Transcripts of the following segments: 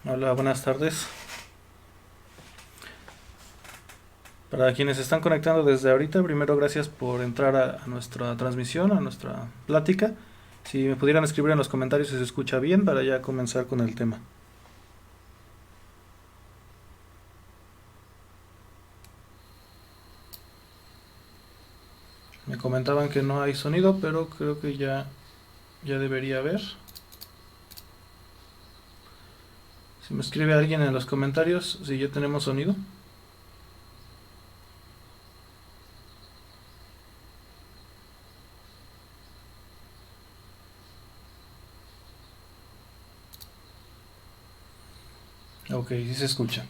Hola, buenas tardes. Para quienes se están conectando desde ahorita, primero gracias por entrar a nuestra transmisión, a nuestra plática. Si me pudieran escribir en los comentarios si se escucha bien para ya comenzar con el tema. Me comentaban que no hay sonido, pero creo que ya debería haber. Si me escribe alguien en los comentarios si ya tenemos sonido. Ok, sí se escucha.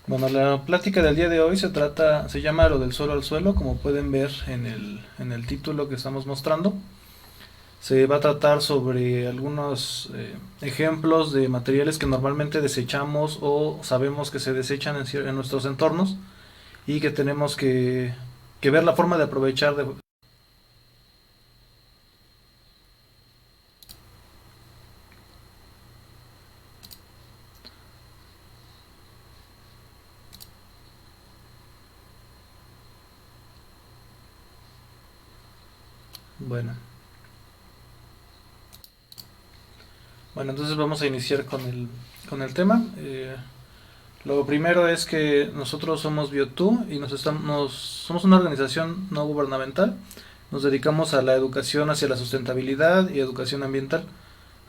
Bueno, la plática del día de hoy se llama lo del suelo al suelo, como pueden ver en el título que estamos mostrando. Se va a tratar sobre algunos ejemplos de materiales que normalmente desechamos o sabemos que se desechan en nuestros entornos y que tenemos que ver la forma de aprovechar. Bueno, bueno, entonces vamos a iniciar con el tema. Lo primero es que nosotros somos Biotu y somos una organización no gubernamental. Nos dedicamos a la educación hacia la sustentabilidad y educación ambiental.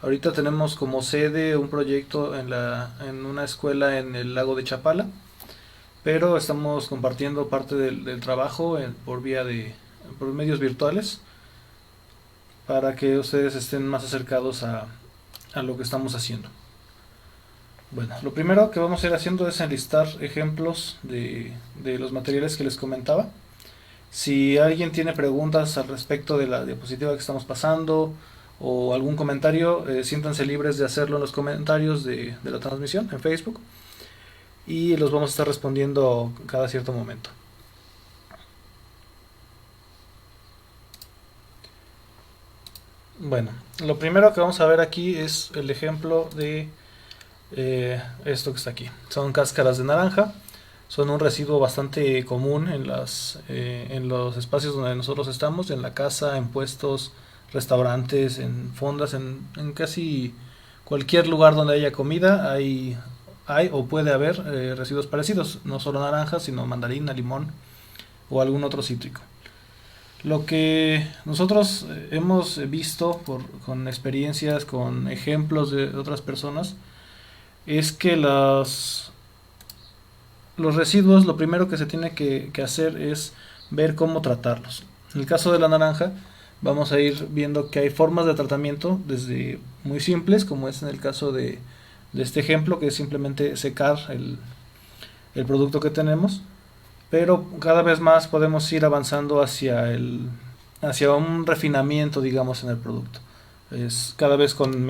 Ahorita tenemos como sede un proyecto en una escuela en el lago de Chapala, pero estamos compartiendo parte del trabajo por medios virtuales para que ustedes estén más acercados a lo que estamos haciendo. Bueno, lo primero que vamos a ir haciendo es enlistar ejemplos de los materiales que les comentaba. Si alguien tiene preguntas al respecto de la diapositiva que estamos pasando o algún comentario, siéntanse libres de hacerlo en los comentarios de la transmisión en Facebook y los vamos a estar respondiendo cada cierto momento. Bueno, lo primero que vamos a ver aquí es el ejemplo de esto que está aquí. Son cáscaras de naranja. Son un residuo bastante común en los espacios donde nosotros estamos, en la casa, en puestos, restaurantes, en fondas, en casi cualquier lugar donde haya comida hay o puede haber residuos parecidos, no solo naranjas, sino mandarina, limón o algún otro cítrico. Lo que nosotros hemos visto con experiencias, con ejemplos de otras personas, es que los residuos, lo primero que se tiene que hacer es ver cómo tratarlos. En el caso de la naranja, vamos a ir viendo que hay formas de tratamiento, desde muy simples, como es en el caso de este ejemplo, que es simplemente secar el producto que tenemos, pero cada vez más podemos ir avanzando hacia un refinamiento, digamos, en el producto. Es cada vez con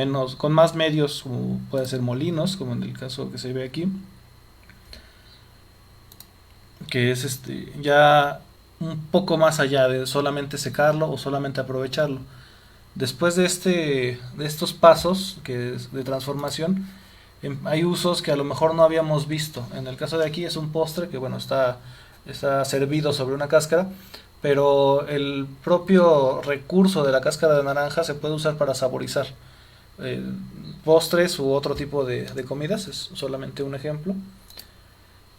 más medios, como puede ser molinos, como en el caso que se ve aquí, que es ya un poco más allá de solamente secarlo o solamente aprovecharlo. Después de estos pasos de transformación, hay usos que a lo mejor no habíamos visto. En el caso de aquí es un postre que bueno está servido sobre una cáscara, pero el propio recurso de la cáscara de naranja se puede usar para saborizar eh, postres u otro tipo de comidas, es solamente un ejemplo.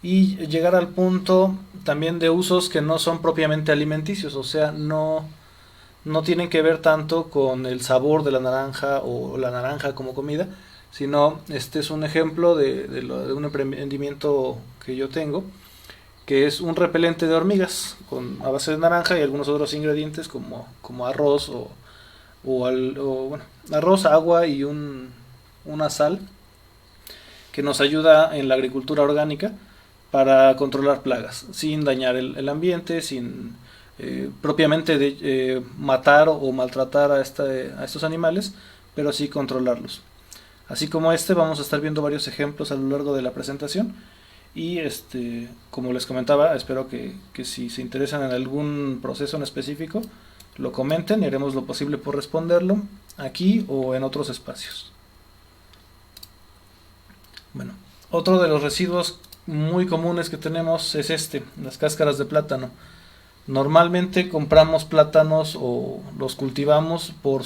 Y llegar al punto también de usos que no son propiamente alimenticios, o sea, no tienen que ver tanto con el sabor de la naranja o la naranja como comida, sino este es un ejemplo de un emprendimiento que yo tengo, que es un repelente de hormigas a base de naranja y algunos otros ingredientes como arroz bueno, arroz, agua y una sal que nos ayuda en la agricultura orgánica para controlar plagas, sin dañar el ambiente, sin propiamente matar o maltratar a estos animales, pero sí controlarlos. Así como vamos a estar viendo varios ejemplos a lo largo de la presentación. Y como les comentaba, espero que si se interesan en algún proceso en específico, lo comenten y haremos lo posible por responderlo aquí o en otros espacios. Bueno, otro de los residuos muy comunes que tenemos es las cáscaras de plátano. Normalmente compramos plátanos o los cultivamos por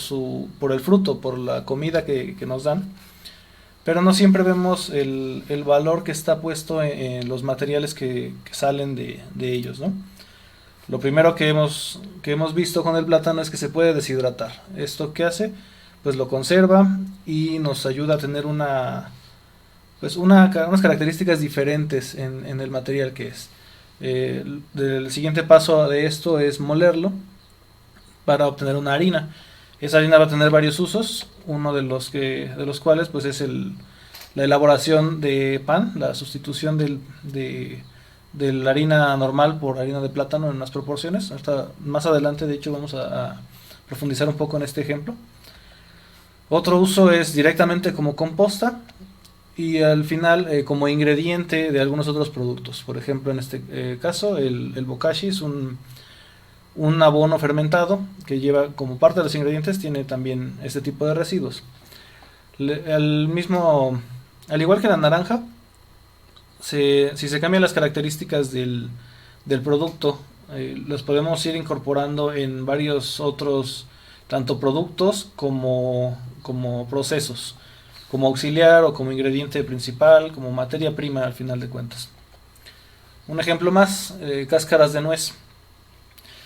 el fruto, por la comida que nos dan, pero no siempre vemos el valor que está puesto en los materiales que salen de ellos, ¿no? Lo primero que hemos visto con el plátano es que se puede deshidratar. ¿Esto qué hace? Pues lo conserva y nos ayuda a tener unas características diferentes en el material que es. El siguiente paso de esto es molerlo para obtener una harina. Esa harina va a tener varios usos, uno de los cuales pues es la elaboración de pan, la sustitución de la harina normal por harina de plátano en unas proporciones. Hasta más adelante, de hecho, vamos a profundizar un poco en este ejemplo. Otro uso es directamente como composta y al final como ingrediente de algunos otros productos. Por ejemplo, en este caso, el bokashi es un abono fermentado que lleva como parte de los ingredientes, tiene también este tipo de residuos. Al igual que la naranja, si se cambian las características del producto, los podemos ir incorporando en varios otros, tanto productos como procesos, como auxiliar o como ingrediente principal, como materia prima al final de cuentas. Un ejemplo más, cáscaras de nuez.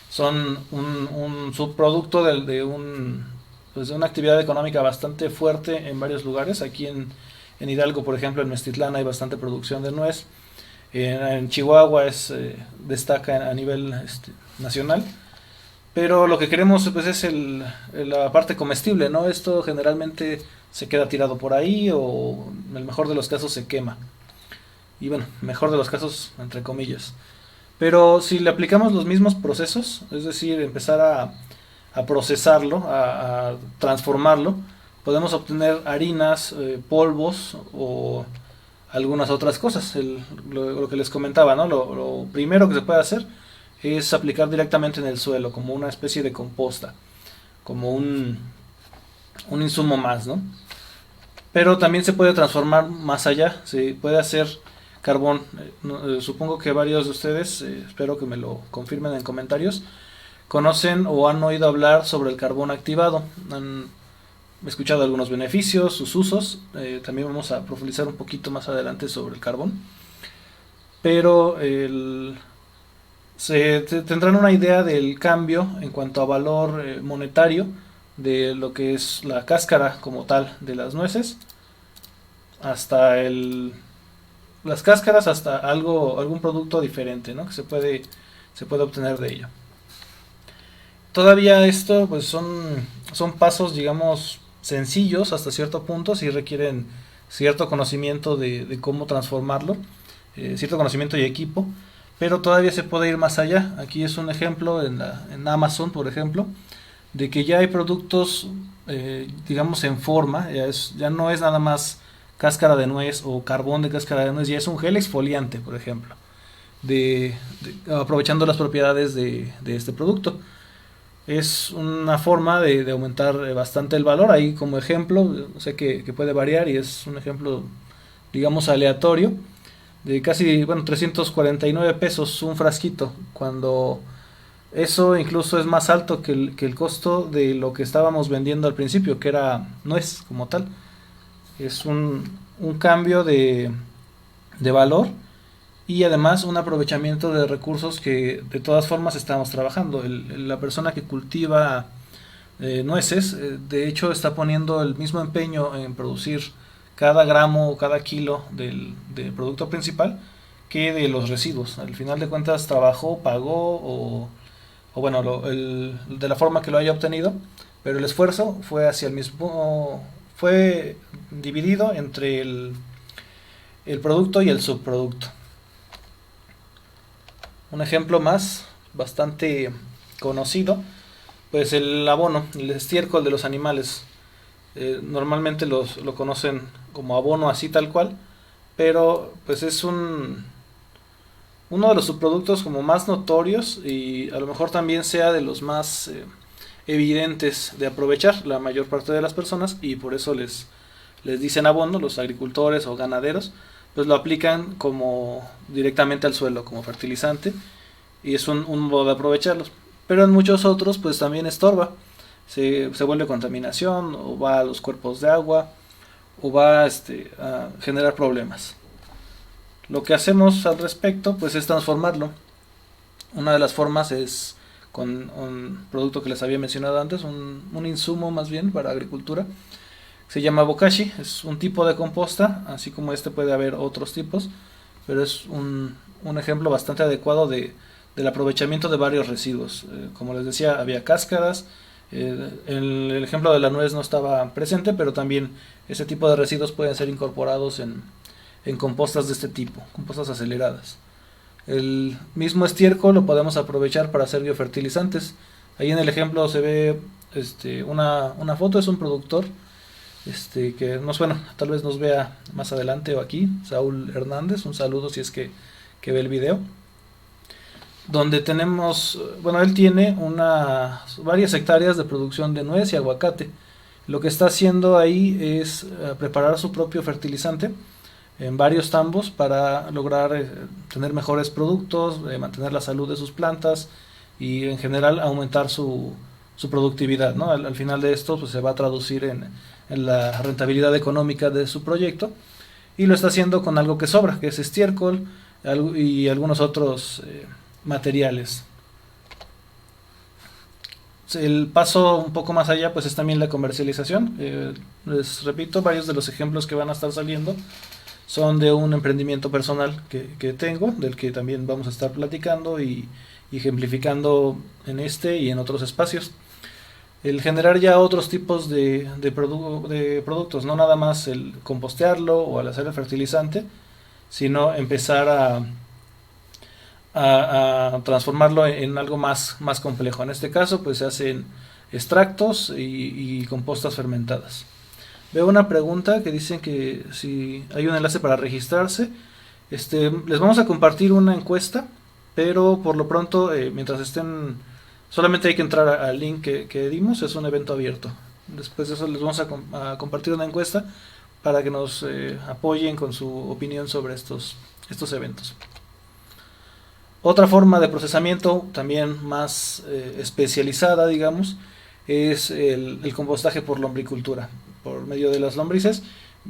Son un subproducto pues de una actividad económica bastante fuerte en varios lugares. Aquí en Hidalgo, por ejemplo, en Mestitlán hay bastante producción de nuez. En Chihuahua destaca a nivel nacional. Pero lo que queremos pues es la parte comestible, ¿no? Esto generalmente se queda tirado por ahí o en el mejor de los casos se quema. Y bueno, mejor de los casos entre comillas. Pero si le aplicamos los mismos procesos, es decir, empezar a procesarlo, a transformarlo, podemos obtener harinas, polvos o algunas otras cosas. Lo que les comentaba, ¿no? Lo primero que se puede hacer es aplicar directamente en el suelo, como una especie de composta, como un insumo más, ¿no? Pero también se puede transformar más allá, se puede hacer carbón. Supongo que varios de ustedes, espero que me lo confirmen en comentarios, conocen o han oído hablar sobre el carbón activado. Han escuchado algunos beneficios, sus usos. También vamos a profundizar un poquito más adelante sobre el carbón. Pero tendrán una idea del cambio en cuanto a valor monetario de lo que es la cáscara como tal de las nueces, hasta las cáscaras hasta algún producto diferente, ¿no? Que se puede obtener de ello. Todavía esto pues son pasos, digamos, sencillos hasta cierto punto, si requieren cierto conocimiento de cómo transformarlo, cierto conocimiento y equipo, pero todavía se puede ir más allá. Aquí es un ejemplo en Amazon, por ejemplo, de que ya hay productos, digamos, en forma, ya no es nada más cáscara de nuez o carbón de cáscara de nuez, ya es un gel exfoliante, por ejemplo, aprovechando las propiedades de este producto. Es una forma de aumentar bastante el valor. Ahí como ejemplo, sé que puede variar y es un ejemplo, digamos, aleatorio, de casi, bueno, 349 pesos un frasquito, cuando eso incluso es más alto que el costo de lo que estábamos vendiendo al principio, que era nuez como tal. Es un cambio de valor y además un aprovechamiento de recursos que de todas formas estamos trabajando. La persona que cultiva nueces, de hecho está poniendo el mismo empeño en producir cada gramo o cada kilo del producto principal que de los residuos. Al final de cuentas trabajó, pagó o bueno, de la forma que lo haya obtenido, pero el esfuerzo fue hacia el mismo, fue dividido entre el producto y el subproducto. Un ejemplo más, bastante conocido, pues el abono, el estiércol de los animales. Normalmente lo conocen como abono así tal cual, pero pues es uno de los subproductos como más notorios y a lo mejor también sea de los más evidentes de aprovechar la mayor parte de las personas, y por eso les les dicen abono, los agricultores o ganaderos, pues lo aplican como directamente al suelo, como fertilizante, y es un modo de aprovecharlos. Pero en muchos otros, pues también estorba, se vuelve contaminación, o va a los cuerpos de agua, o va a generar problemas. Lo que hacemos al respecto, pues es transformarlo. Una de las formas es con un producto que les había mencionado antes, un insumo más bien para agricultura. Se llama bokashi, es un tipo de composta, así como este puede haber otros tipos, pero es un ejemplo bastante adecuado del aprovechamiento de varios residuos. Como les decía, había cáscaras, el ejemplo de la nuez no estaba presente, pero también ese tipo de residuos pueden ser incorporados en compostas de este tipo, compostas aceleradas. El mismo estiércol lo podemos aprovechar para hacer biofertilizantes. Ahí en el ejemplo se ve una foto, es un productor que bueno, tal vez nos vea más adelante o aquí, Saúl Hernández, un saludo si es que ve el video, donde tenemos, bueno, él tiene varias hectáreas de producción de nuez y aguacate. Lo que está haciendo ahí es preparar su propio fertilizante en varios tambos para lograr tener mejores productos, mantener la salud de sus plantas y en general aumentar su productividad, ¿no? Al final de esto pues, se va a traducir en la rentabilidad económica de su proyecto, y lo está haciendo con algo que sobra, que es estiércol y algunos otros materiales. El paso un poco más allá pues es también la comercialización. Les repito, varios de los ejemplos que van a estar saliendo son de un emprendimiento personal que tengo, del que también vamos a estar platicando y ejemplificando en este y en otros espacios. El generar ya otros tipos de productos, no nada más el compostearlo o al hacer el fertilizante, sino empezar a transformarlo en algo más complejo. En este caso, pues se hacen extractos y compostas fermentadas. Veo una pregunta que dicen que si hay un enlace para registrarse. Les vamos a compartir una encuesta, pero por lo pronto, mientras estén, solamente hay que entrar al link que dimos, es un evento abierto. Después de eso les vamos a compartir una encuesta para que nos apoyen con su opinión sobre estos eventos. Otra forma de procesamiento también más especializada, digamos, es el compostaje por lombricultura. Por medio de las lombrices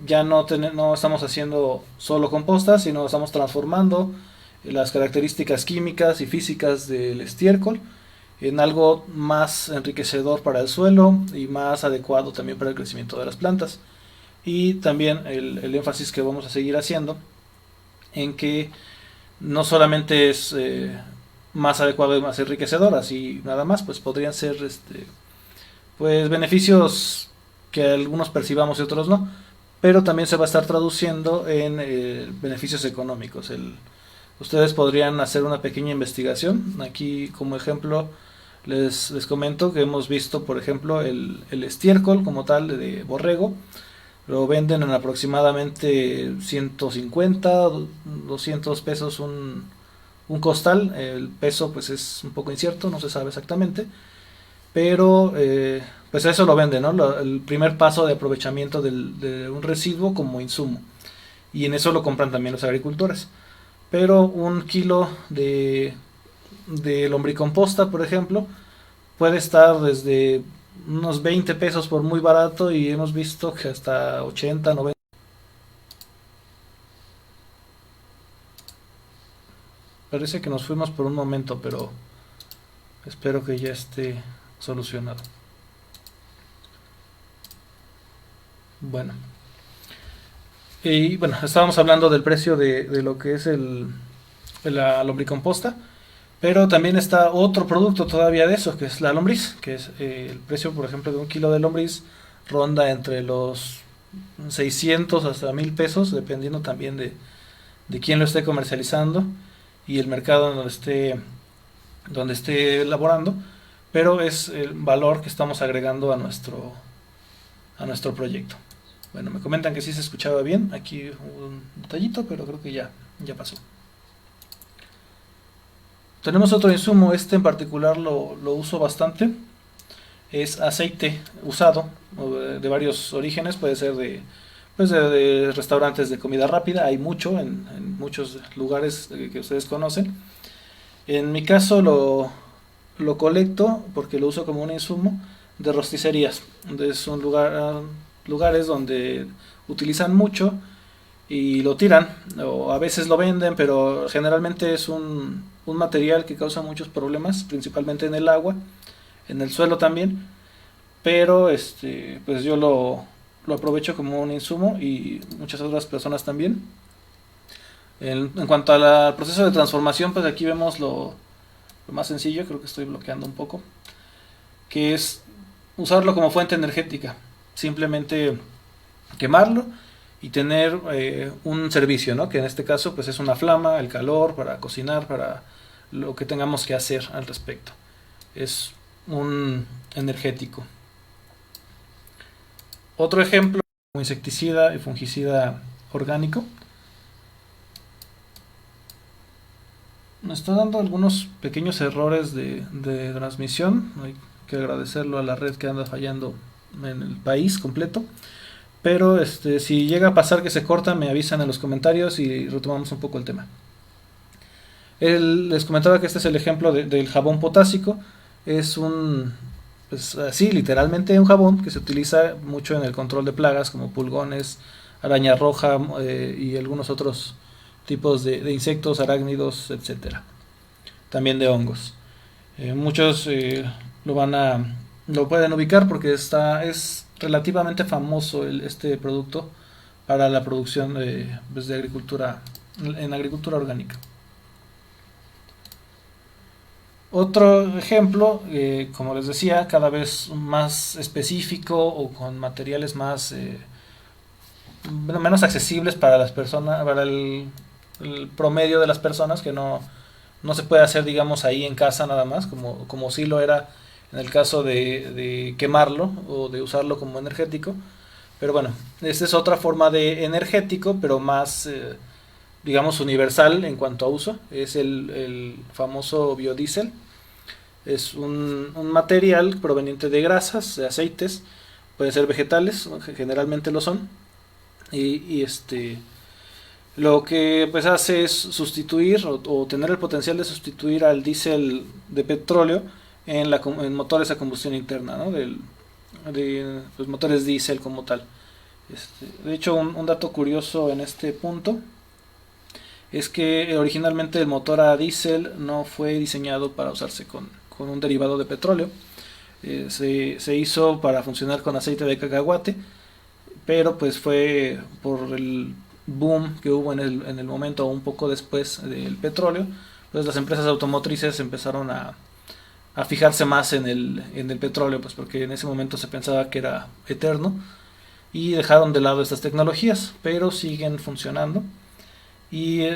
ya no estamos haciendo solo composta, sino estamos transformando las características químicas y físicas del estiércol en algo más enriquecedor para el suelo y más adecuado también para el crecimiento de las plantas. Y también el énfasis que vamos a seguir haciendo en que no solamente es más adecuado y más enriquecedor, así nada más, pues podrían ser pues beneficios que algunos percibamos y otros no, pero también se va a estar traduciendo en beneficios económicos. Ustedes podrían hacer una pequeña investigación. Aquí como ejemplo les comento que hemos visto, por ejemplo, el estiércol como tal de borrego. Lo venden en aproximadamente 150, 200 pesos un costal. El peso pues es un poco incierto, no se sabe exactamente, pero pues eso lo venden, ¿no? El primer paso de aprovechamiento de un residuo como insumo, y en eso lo compran también los agricultores. Pero un kilo de lombricomposta, por ejemplo, puede estar desde unos 20 pesos por muy barato, y hemos visto que hasta 80, 90. Parece que nos fuimos por un momento, pero espero que ya esté solucionado. Bueno, y bueno, estábamos hablando del precio de lo que es la lombricomposta, pero también está otro producto todavía de eso, que es la lombriz, que es el precio, por ejemplo, de un kilo de lombriz ronda entre los 600 hasta 1000 pesos, dependiendo también de quién lo esté comercializando y el mercado donde esté elaborando, pero es el valor que estamos agregando a nuestro proyecto. Bueno, me comentan que sí se escuchaba bien, aquí un detallito, pero creo que ya pasó. Tenemos otro insumo, en particular lo uso bastante, es aceite usado de varios orígenes, puede ser de pues de restaurantes de comida rápida, hay mucho en muchos lugares que ustedes conocen. En mi caso lo colecto porque lo uso como un insumo de rosticerías. Es un lugares donde utilizan mucho y lo tiran, o a veces lo venden, pero generalmente es un material que causa muchos problemas, principalmente en el agua, en el suelo también, pero pues yo lo aprovecho como un insumo y muchas otras personas también. En cuanto al proceso de transformación, pues aquí vemos lo más sencillo, creo que estoy bloqueando un poco, que es usarlo como fuente energética, simplemente quemarlo y tener un servicio, ¿no? Que en este caso pues es una flama, el calor para cocinar, para lo que tengamos que hacer al respecto. Es un energético. Otro ejemplo, como insecticida y fungicida orgánico. Me está dando algunos pequeños errores de transmisión. Hay que agradecerlo a la red que anda fallando en el país completo. Pero si llega a pasar que se corta, me avisan en los comentarios y retomamos un poco el tema. Les comentaba que este es el ejemplo del jabón potásico. Es pues así, literalmente un jabón que se utiliza mucho en el control de plagas como pulgones, araña roja y algunos otros tipos de insectos, arácnidos, etcétera. También de hongos. Muchos lo pueden ubicar porque es relativamente famoso este producto para la producción pues de agricultura, en agricultura orgánica. Otro ejemplo, como les decía, cada vez más específico o con materiales menos accesibles para las personas, para el promedio de las personas, que no se puede hacer, digamos, ahí en casa nada más, como sí lo era en el caso de quemarlo o de usarlo como energético. Pero bueno, esta es otra forma de energético, pero más, digamos, universal en cuanto a uso. Es el famoso biodiesel. Es un material proveniente de grasas, de aceites, pueden ser vegetales, generalmente lo son. Y lo que pues hace es sustituir o tener el potencial de sustituir al diésel de petróleo en motores a combustión interna, ¿no? De pues, motores diésel como tal. De hecho, un dato curioso en este punto es que originalmente el motor a diésel no fue diseñado para usarse con un derivado de petróleo. Se hizo para funcionar con aceite de cacahuate, pero pues fue por el boom que hubo en el momento o un poco después del petróleo, pues las empresas automotrices empezaron a fijarse más en el petróleo, pues porque en ese momento se pensaba que era eterno y dejaron de lado estas tecnologías, pero siguen funcionando y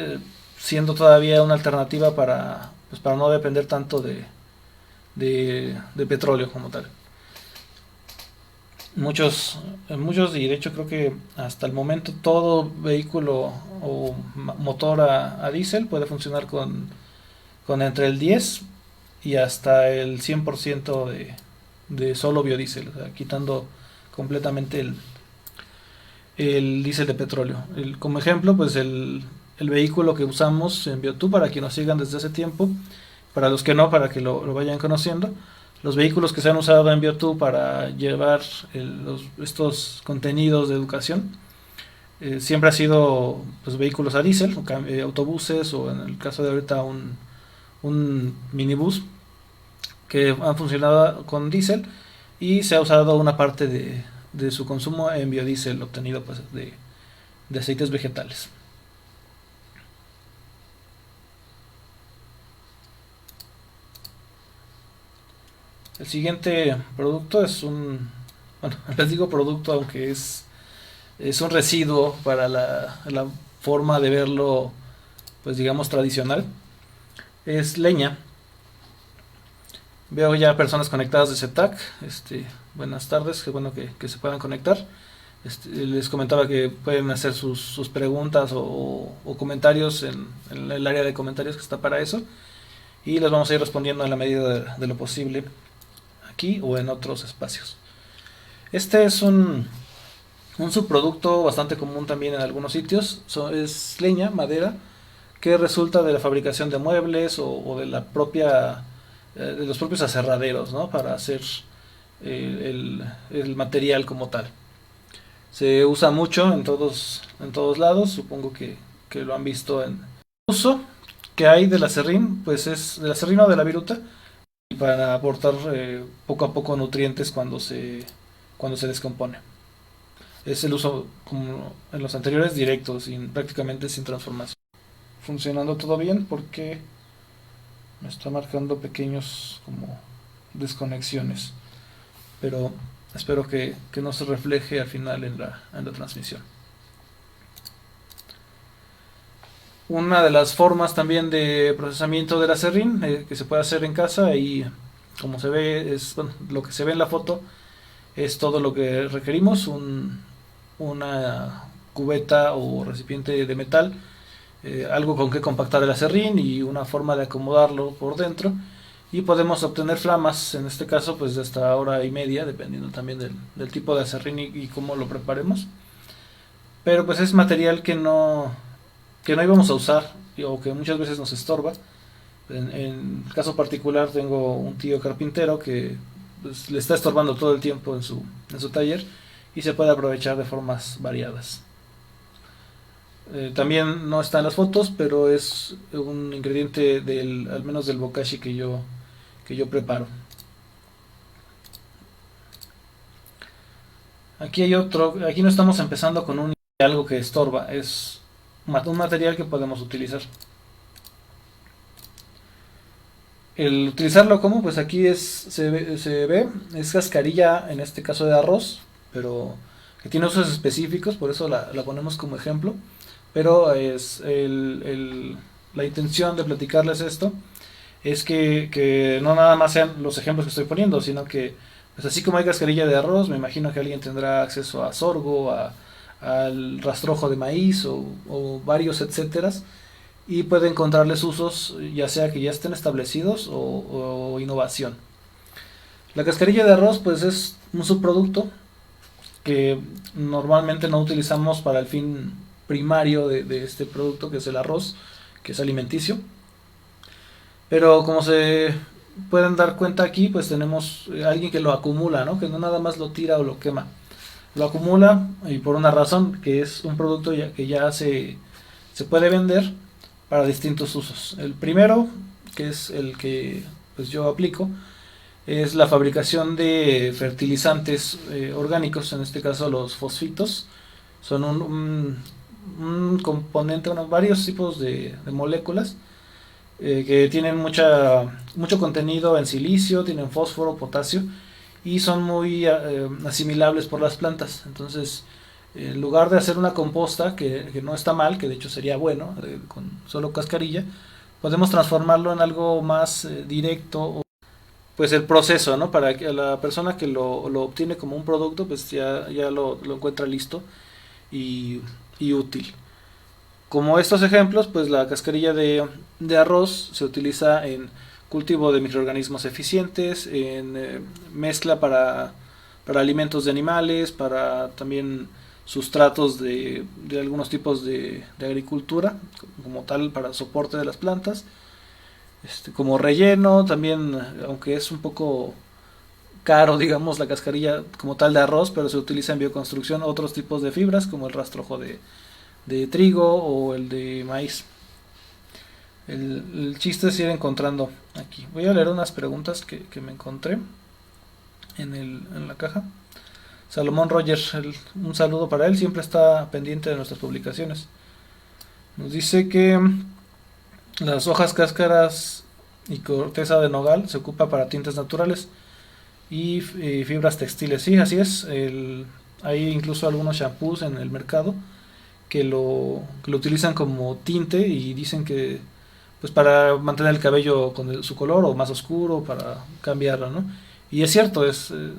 siendo todavía una alternativa pues para no depender tanto de petróleo como tal. Muchos y de hecho creo que hasta el momento todo vehículo o motor a diésel puede funcionar con entre el 10 y hasta el 100% de solo biodiesel, o sea, quitando completamente el diésel de petróleo. Como ejemplo, pues el vehículo que usamos en Biotu, para quienes nos sigan desde hace tiempo, para los que no, para que lo vayan conociendo. Los vehículos que se han usado en Biotu para llevar estos contenidos de educación siempre ha sido pues, vehículos a diésel, autobuses o en el caso de ahorita un minibús que han funcionado con diésel y se ha usado una parte de su consumo en biodiesel obtenido pues, de aceites vegetales. El siguiente producto es bueno, les digo producto aunque es un residuo para la forma de verlo, pues digamos tradicional. Es leña. Veo ya personas conectadas de CETAC. Buenas tardes, qué bueno que se puedan conectar. Les comentaba que pueden hacer sus preguntas o comentarios en el área de comentarios que está para eso. Y les vamos a ir respondiendo en la medida de lo posible aquí o en otros espacios. Este es un Un subproducto bastante común también en algunos sitios es leña, madera, que resulta de la fabricación de muebles o de la propia de los propios aserraderos, ¿no? Para hacer el material como tal. Se usa mucho en todos lados, supongo que lo han visto en uso que hay del acerrín, pues es del acerrín o de la viruta, para aportar poco a poco nutrientes cuando se descompone. Es el uso, como en los anteriores, directo, prácticamente sin transformación. Funcionando todo bien porque me está marcando pequeños como desconexiones, pero espero que no se refleje al final en la transmisión. Una de las formas también de procesamiento del acerrín que se puede hacer en casa, y como se ve, bueno, lo que se ve en la foto es todo lo que requerimos: una cubeta o recipiente de metal, algo con que compactar el acerrín y una forma de acomodarlo por dentro, y podemos obtener flamas, en este caso pues de hasta hora y media, dependiendo también del tipo de acerrín y cómo lo preparemos. Pero pues es material que no íbamos a usar o que muchas veces nos estorba. En el caso particular tengo un tío carpintero que pues, le está estorbando todo el tiempo en su taller, y se puede aprovechar de formas variadas. También no está en las fotos, pero es un ingrediente al menos del bokashi que yo preparo. Aquí no estamos empezando con algo que estorba, es un material que podemos utilizar. El utilizarlo como, pues aquí se ve, es cascarilla, en este caso de arroz, pero que tiene usos específicos, por eso la ponemos como ejemplo. Pero la intención de platicarles esto es que no nada más sean los ejemplos que estoy poniendo, sino que, pues así como hay cascarilla de arroz, me imagino que alguien tendrá acceso a sorgo, al rastrojo de maíz o varios etcétera, y puede encontrarles usos, ya sea que ya estén establecidos o innovación. La cascarilla de arroz pues es un subproducto que normalmente no utilizamos para el fin primario de este producto, que es el arroz, que es alimenticio. Pero como se pueden dar cuenta aquí, pues tenemos alguien que lo acumula, ¿no? Que no nada más lo tira o lo quema. Lo acumula, y por una razón, que es un producto que ya se puede vender para distintos usos. El primero, que es el que pues yo aplico, es la fabricación de fertilizantes orgánicos, en este caso los fosfitos. Son un componente, bueno, varios tipos de moléculas que tienen mucho contenido en silicio, tienen fósforo, potasio, y son muy asimilables por las plantas. Entonces, en lugar de hacer una composta, que no está mal, que de hecho sería bueno, con solo cascarilla, podemos transformarlo en algo más directo. Pues el proceso, ¿no? Para que la persona que lo obtiene como un producto, pues ya lo encuentra listo y, y útil. Como estos ejemplos, pues la cascarilla de arroz se utiliza en cultivo de microorganismos eficientes, en mezcla para alimentos de animales, para también sustratos de algunos tipos de agricultura, como tal para soporte de las plantas, como relleno también, aunque es un poco caro, digamos, la cascarilla como tal de arroz, pero se utiliza en bioconstrucción otros tipos de fibras, como el rastrojo de trigo o el de maíz. El chiste es ir encontrando aquí. Voy a leer unas preguntas que me encontré en la caja. Salomón Rogers, un saludo para él, siempre está pendiente de nuestras publicaciones. Nos dice que las hojas, cáscaras y corteza de nogal se ocupa para tintes naturales y fibras textiles. Sí, así es. Hay incluso algunos shampoos en el mercado que lo utilizan como tinte, y dicen que pues para mantener el cabello con su color o más oscuro, para cambiarlo, ¿no? Y es cierto,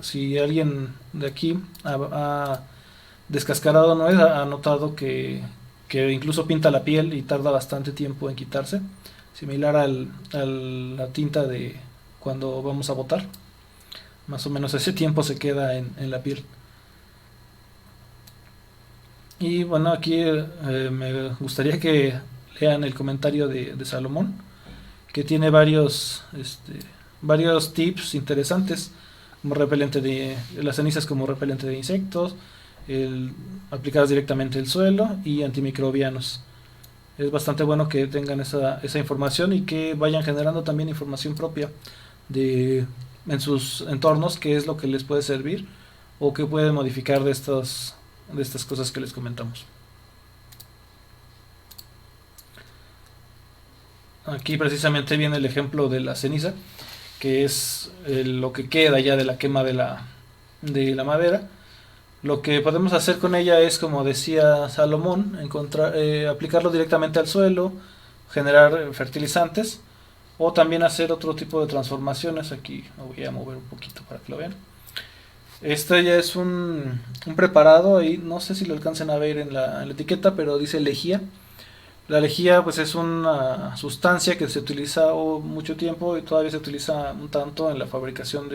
si alguien de aquí ha descascarado nuez, ha notado que incluso pinta la piel y tarda bastante tiempo en quitarse, similar a la tinta de cuando vamos a botar. Más o menos ese tiempo se queda en la piel. Y bueno, aquí me gustaría que lean el comentario de Salomón, que tiene varios tips interesantes, como repelente de las cenizas como repelente de insectos, el, aplicadas directamente al suelo y antimicrobianos. Es bastante bueno que tengan esa información y que vayan generando también información propia de en sus entornos, qué es lo que les puede servir o qué pueden modificar de estas cosas que les comentamos. Aquí precisamente viene el ejemplo de la ceniza, que es lo que queda ya de la quema de la madera. Lo que podemos hacer con ella es, como decía Salomón, aplicarlo directamente al suelo, generar fertilizantes o también hacer otro tipo de transformaciones. Aquí me voy a mover un poquito para que lo vean. Este ya es un preparado, ahí no sé si lo alcancen a ver en la etiqueta, pero dice lejía. La lejía pues es una sustancia que se utiliza mucho tiempo y todavía se utiliza un tanto en la fabricación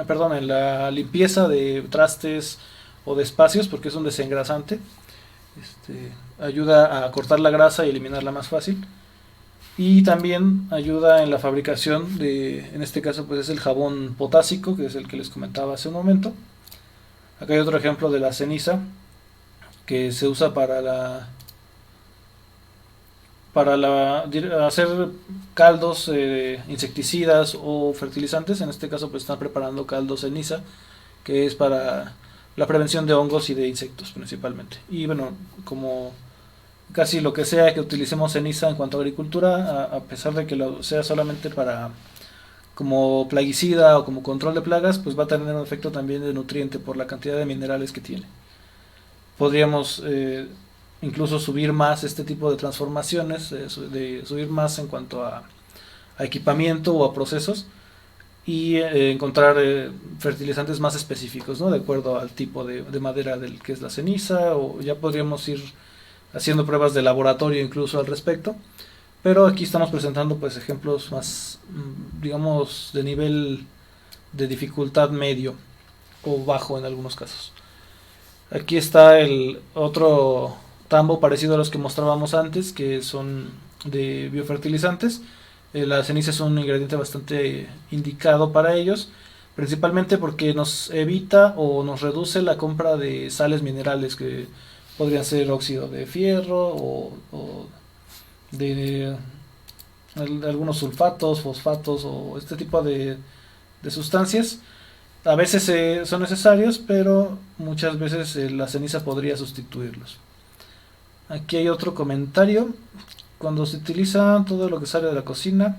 perdón, en la limpieza de trastes o de espacios, porque es un desengrasante. Ayuda a cortar la grasa y eliminarla más fácil. Y también ayuda en la fabricación en este caso pues es el jabón potásico, que es el que les comentaba hace un momento. Acá hay otro ejemplo de la ceniza que se usa hacer caldos, insecticidas o fertilizantes. En este caso pues están preparando caldo ceniza, que es para la prevención de hongos y de insectos principalmente. Y bueno, como casi lo que sea que utilicemos ceniza en cuanto a agricultura, a pesar de que lo sea solamente para como plaguicida o como control de plagas, pues va a tener un efecto también de nutriente por la cantidad de minerales que tiene. Podríamos incluso subir más este tipo de transformaciones, de subir más en cuanto a equipamiento o a procesos y encontrar fertilizantes más específicos, ¿no? De acuerdo al tipo de madera del que es la ceniza, o ya podríamos ir haciendo pruebas de laboratorio incluso al respecto. Pero aquí estamos presentando pues ejemplos más, digamos, de nivel de dificultad medio o bajo en algunos casos. Aquí está el otro tambo parecido a los que mostrábamos antes, que son de biofertilizantes. La ceniza es un ingrediente bastante indicado para ellos, principalmente porque nos evita o nos reduce la compra de sales minerales que podrían ser óxido de fierro o de algunos sulfatos, fosfatos o este tipo de sustancias. A veces son necesarios, pero muchas veces la ceniza podría sustituirlos. Aquí hay otro comentario. Cuando se utiliza todo lo que sale de la cocina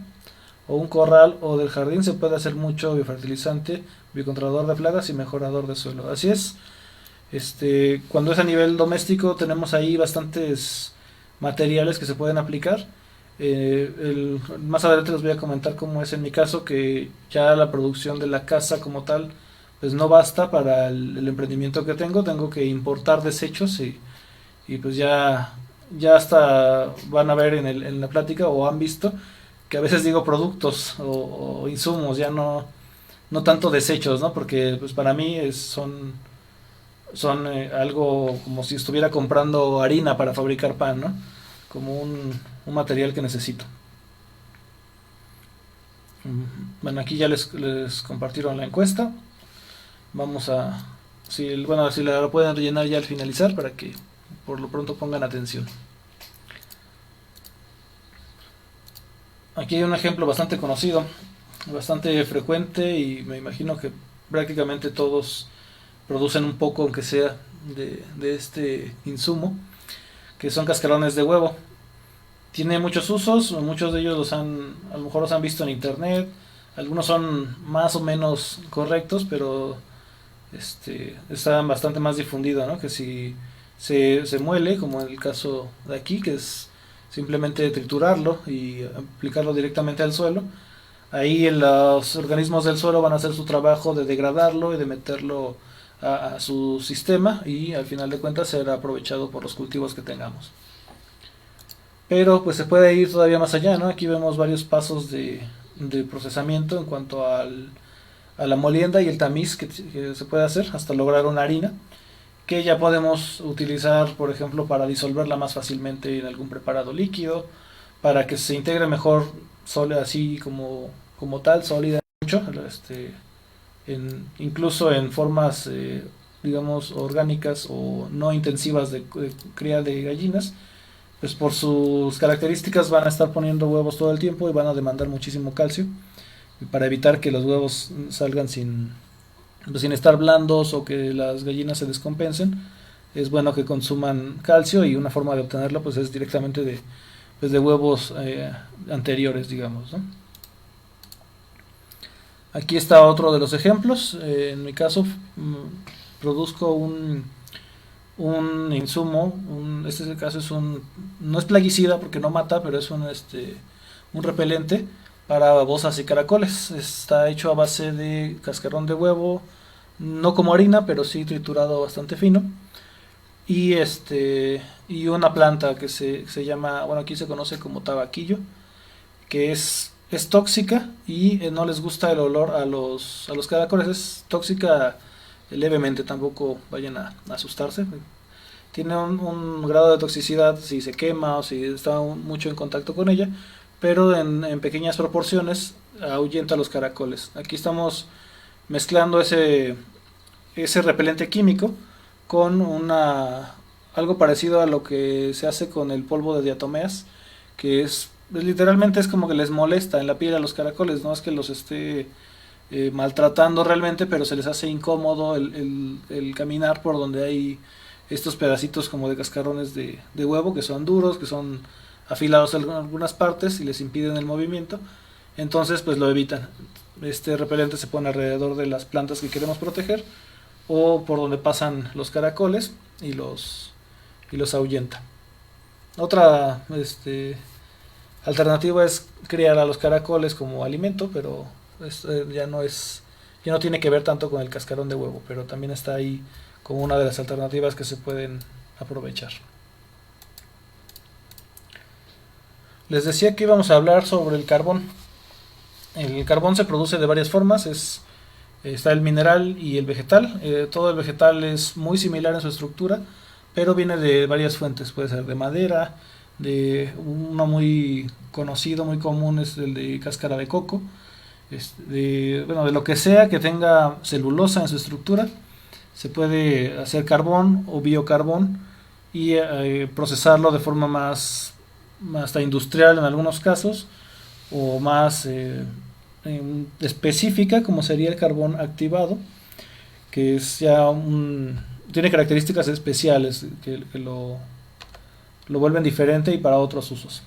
o un corral o del jardín, se puede hacer mucho biofertilizante, biocontrolador de plagas y mejorador de suelo. Así es. Cuando es a nivel doméstico tenemos ahí bastantes materiales que se pueden aplicar. Más adelante les voy a comentar cómo es en mi caso, que ya la producción de la casa como tal pues no basta para el emprendimiento que tengo que importar desechos y pues ya hasta van a ver en la plática o han visto que a veces digo productos o insumos, ya no tanto desechos, ¿no? Porque pues para mí son algo como si estuviera comprando harina para fabricar pan, ¿no? Como un material que necesito. Bueno, aquí ya les compartieron la encuesta. Vamos a... si la pueden rellenar ya al finalizar para que por lo pronto pongan atención. Aquí hay un ejemplo bastante conocido, bastante frecuente y me imagino que prácticamente todos producen un poco, aunque sea, de este insumo, que son cascarones de huevo. Tiene muchos usos, muchos de ellos a lo mejor los han visto en internet, algunos son más o menos correctos, pero están bastante más difundidos, ¿no? Que si se muele, como en el caso de aquí, que es simplemente triturarlo y aplicarlo directamente al suelo, ahí los organismos del suelo van a hacer su trabajo de degradarlo y de meterlo a su sistema y al final de cuentas será aprovechado por los cultivos que tengamos. Pero pues se puede ir todavía más allá, ¿no? Aquí vemos varios pasos de procesamiento en cuanto a la molienda y el tamiz que se puede hacer hasta lograr una harina que ya podemos utilizar, por ejemplo, para disolverla más fácilmente en algún preparado líquido, para que se integre mejor sólida así como tal, sólida mucho, incluso en formas, digamos, orgánicas o no intensivas de cría de gallinas, pues por sus características van a estar poniendo huevos todo el tiempo y van a demandar muchísimo calcio. Y para evitar que los huevos salgan sin estar blandos o que las gallinas se descompensen, es bueno que consuman calcio y una forma de obtenerlo pues es directamente de huevos anteriores, digamos, ¿no? Aquí está otro de los ejemplos. En mi caso, produzco un insumo. Este caso no es plaguicida porque no mata, pero es un repelente para babosas y caracoles. Está hecho a base de cascarón de huevo, no como harina, pero sí triturado bastante fino. Y una planta que se llama, bueno, aquí se conoce como tabaquillo, que es tóxica y no les gusta el olor a los caracoles. Es tóxica levemente, tampoco vayan a asustarse. Tiene un grado de toxicidad si se quema o si está mucho en contacto con ella, pero en pequeñas proporciones ahuyenta los caracoles. Aquí estamos mezclando ese repelente químico con algo parecido a lo que se hace con el polvo de diatomeas, que literalmente es como que les molesta en la piel a los caracoles. No es que los esté maltratando realmente, pero se les hace incómodo el caminar por donde hay estos pedacitos como de cascarones de huevo, que son duros, que son afilados en algunas partes y les impiden el movimiento. Entonces pues lo evitan. Este repelente se pone alrededor de las plantas que queremos proteger o por donde pasan los caracoles y los ahuyenta. Otra alternativa es criar a los caracoles como alimento, pero ya no tiene que ver tanto con el cascarón de huevo, pero también está ahí como una de las alternativas que se pueden aprovechar. Les decía que íbamos a hablar sobre el carbón. El carbón se produce de varias formas. Está el mineral y el vegetal. Todo el vegetal es muy similar en su estructura, pero viene de varias fuentes. Puede ser de madera, de uno muy conocido, muy común es el de cáscara de coco, de lo que sea que tenga celulosa en su estructura. Se puede hacer carbón o biocarbón y procesarlo de forma más hasta industrial en algunos casos, o más específica, como sería el carbón activado, que es ya tiene características especiales que lo vuelven diferente y para otros usos.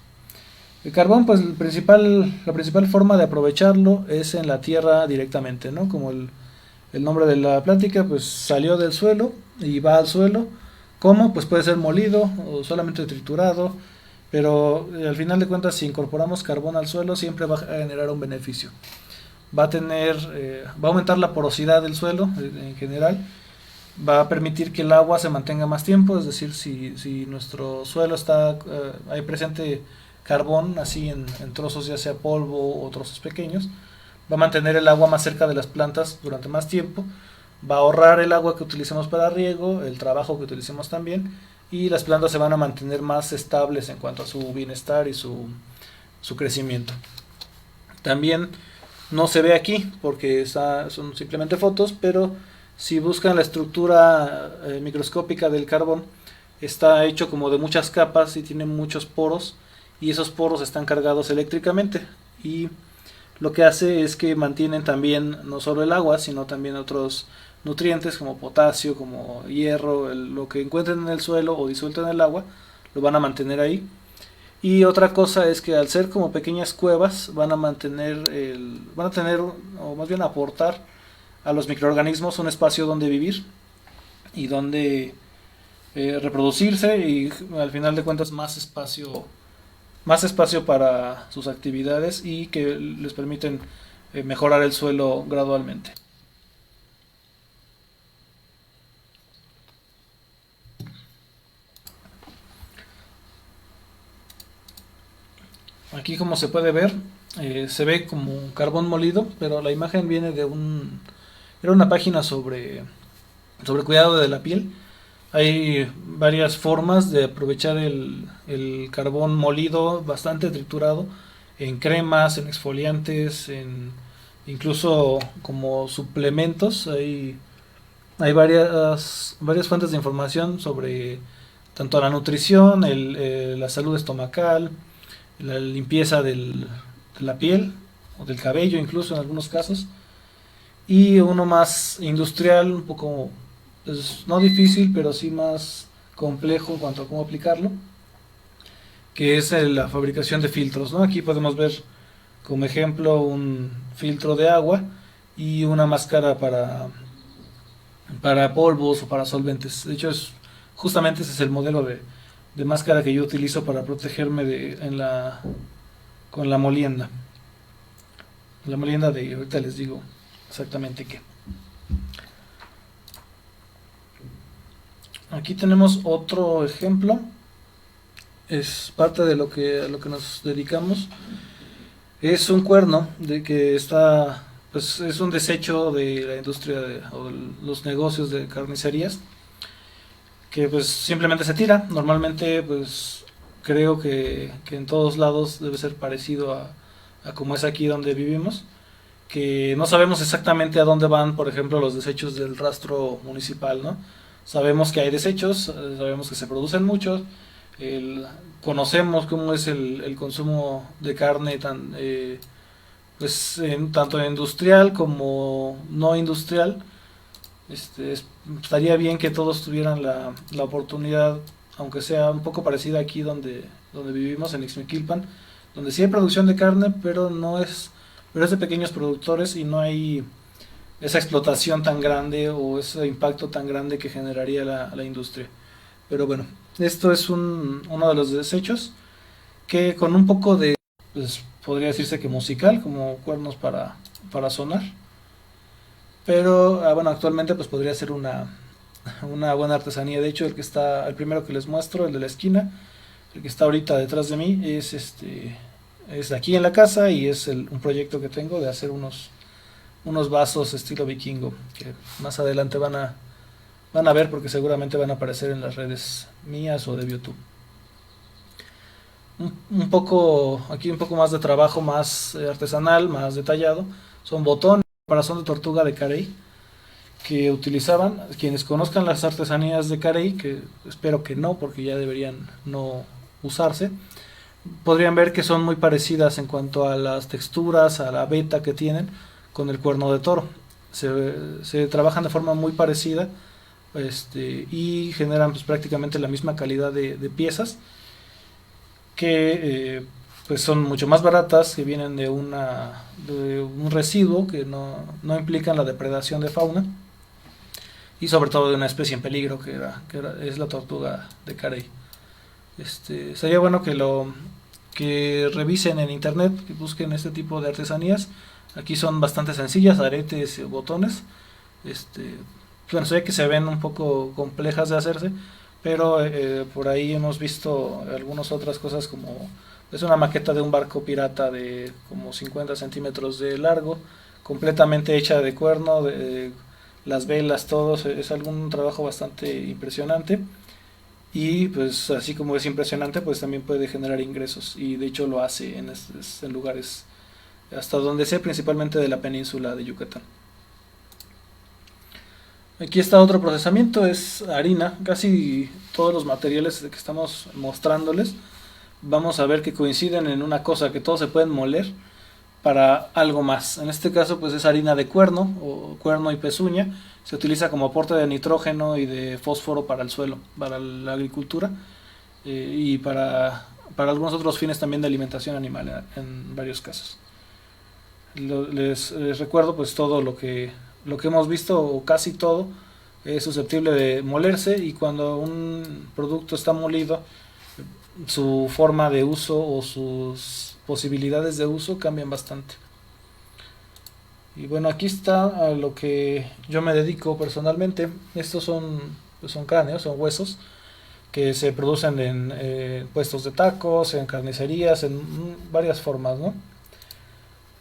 El carbón, pues la principal forma de aprovecharlo es en la tierra directamente, ¿no? Como el nombre de la plática, pues salió del suelo y va al suelo. ¿Cómo? Pues puede ser molido o solamente triturado, pero al final de cuentas, si incorporamos carbón al suelo, siempre va a generar un beneficio. Va a aumentar la porosidad del suelo en general, va a permitir que el agua se mantenga más tiempo. Es decir, si nuestro suelo hay presente carbón así en trozos, ya sea polvo o trozos pequeños, va a mantener el agua más cerca de las plantas durante más tiempo, va a ahorrar el agua que utilicemos para riego, el trabajo que utilicemos también, y las plantas se van a mantener más estables en cuanto a su bienestar y su crecimiento. También no se ve aquí porque son simplemente fotos, pero si buscan la estructura microscópica del carbón, está hecho como de muchas capas y tiene muchos poros, y esos poros están cargados eléctricamente, y lo que hace es que mantienen también no solo el agua, sino también otros nutrientes como potasio, como hierro, lo que encuentren en el suelo o disuelto en el agua, lo van a mantener ahí. Y otra cosa es que al ser como pequeñas cuevas van a tener, o más bien aportar a los microorganismos un espacio donde vivir y donde reproducirse, y al final de cuentas más espacio para sus actividades, y que les permiten mejorar el suelo gradualmente. Aquí, como se puede ver, se ve como carbón molido, pero la imagen viene era una página sobre cuidado de la piel. Hay varias formas de aprovechar el carbón molido, bastante triturado, en cremas, en exfoliantes, en incluso como suplementos. Hay varias fuentes de información sobre tanto la nutrición, la salud estomacal, la limpieza de la piel o del cabello incluso en algunos casos. Y uno más industrial, un poco, pues, no difícil, pero sí más complejo en cuanto a cómo aplicarlo, que es la fabricación de filtros, ¿no? Aquí podemos ver como ejemplo un filtro de agua y una máscara para polvos o para solventes. De hecho, justamente ese es el modelo de máscara que yo utilizo para protegerme con la molienda. La molienda de, ahorita les digo exactamente qué. Aquí tenemos otro ejemplo. Es parte de a lo que nos dedicamos. Es un cuerno de que está, pues es un desecho de la industria o de los negocios de carnicerías que pues simplemente se tira. Normalmente pues creo que en todos lados debe ser parecido a como es aquí donde vivimos, que no sabemos exactamente a dónde van, por ejemplo, los desechos del rastro municipal, ¿no? Sabemos que hay desechos, sabemos que se producen muchos, el, conocemos cómo es el consumo de carne pues tanto industrial como no industrial. Estaría bien que todos tuvieran la oportunidad, aunque sea un poco parecida aquí donde vivimos, en Ixmiquilpan, donde sí hay producción de carne, pero es de pequeños productores y no hay esa explotación tan grande o ese impacto tan grande que generaría la industria. Pero bueno, esto es uno de los desechos que con un poco de, pues podría decirse que musical, como cuernos para sonar. Pero bueno, actualmente pues podría ser una buena artesanía. De hecho, el primero que les muestro, el de la esquina, el que está ahorita detrás de mí, es aquí en la casa y es un proyecto que tengo de hacer unos vasos estilo vikingo, que más adelante van a ver porque seguramente van a aparecer en las redes mías o de YouTube. Aquí un poco más de trabajo, más artesanal, más detallado. Son botones, caparazón de tortuga de Carey, que utilizaban. Quienes conozcan las artesanías de Carey, que espero que no, porque ya deberían no usarse, podrían ver que son muy parecidas en cuanto a las texturas, a la veta que tienen con el cuerno de toro. Se trabajan de forma muy parecida, y generan pues prácticamente la misma calidad de piezas que pues son mucho más baratas, que vienen de un residuo que no implican la depredación de fauna y sobre todo de una especie en peligro es la tortuga de Carey. Sería bueno que revisen en internet, que busquen este tipo de artesanías. Aquí son bastante sencillas, aretes, botones. Bueno, sé que se ven un poco complejas de hacerse, pero por ahí hemos visto algunas otras cosas como es una maqueta de un barco pirata de como 50 centímetros de largo, completamente hecha de cuerno, las velas, todo, es algún trabajo bastante impresionante y pues así como es impresionante pues también puede generar ingresos y de hecho lo hace en lugares hasta donde sé, principalmente de la península de Yucatán. Aquí está otro procesamiento, es harina. Casi todos los materiales que estamos mostrándoles vamos a ver que coinciden en una cosa, que todos se pueden moler para algo más. En este caso pues es harina de cuerno o cuerno y pezuña. Se utiliza como aporte de nitrógeno y de fósforo para el suelo, para la agricultura y para algunos otros fines también de alimentación animal en varios casos. Les recuerdo pues todo lo que hemos visto o casi todo es susceptible de molerse y cuando un producto está molido su forma de uso o sus posibilidades de uso cambian bastante. Y bueno, aquí está a lo que yo me dedico personalmente. Estos son cráneos, son huesos que se producen en puestos de tacos, en carnicerías, en varias formas, ¿no?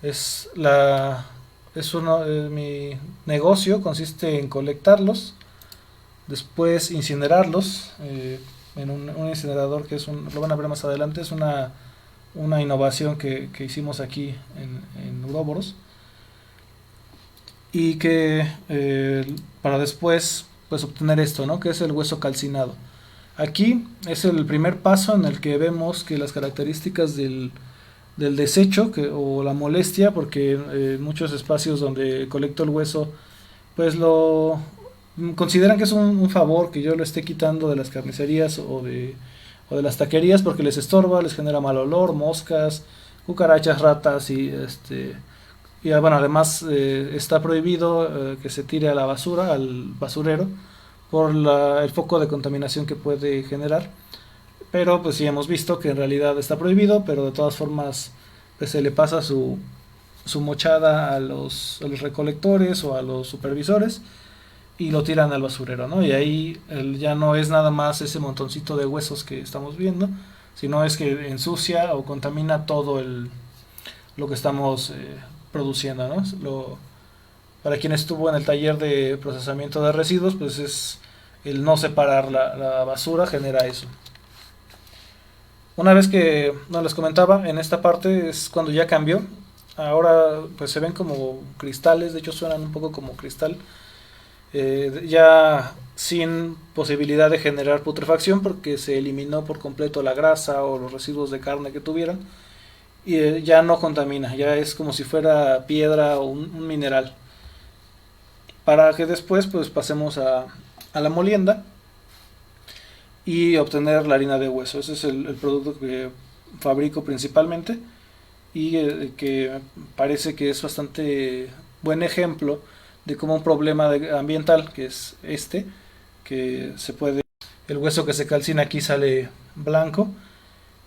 Es la mi negocio consiste en colectarlos, después incinerarlos en un incinerador que lo van a ver más adelante, es una innovación que hicimos aquí en Uroboros, y que para después pues obtener esto, ¿no? Que es el hueso calcinado. Aquí es el primer paso en el que vemos que las características del desecho o la molestia, porque en muchos espacios donde colecto el hueso, pues lo consideran que es un favor que yo lo esté quitando de las carnicerías o de las taquerías porque les estorba, les genera mal olor, moscas, cucarachas, ratas y bueno, además está prohibido que se tire a la basura, al basurero, por el foco de contaminación que puede generar. Pero pues sí hemos visto que en realidad está prohibido, pero de todas formas pues se le pasa su mochada a los recolectores o a los supervisores y lo tiran al basurero, ¿no? Y ahí ya no es nada más ese montoncito de huesos que estamos viendo, sino es que ensucia o contamina todo lo que estamos produciendo, ¿no? Para quien estuvo en el taller de procesamiento de residuos, pues es el no separar la basura genera eso. Una vez que, no les comentaba, en esta parte es cuando ya cambió. Ahora pues se ven como cristales, de hecho suenan un poco como cristal, ya sin posibilidad de generar putrefacción porque se eliminó por completo la grasa o los residuos de carne que tuvieran y ya no contamina, ya es como si fuera piedra o un mineral. Para que después pues pasemos a la molienda y obtener la harina de hueso. Ese es el producto que fabrico principalmente y que parece que es bastante buen ejemplo de cómo un problema ambiental, que es que el hueso que se calcina aquí sale blanco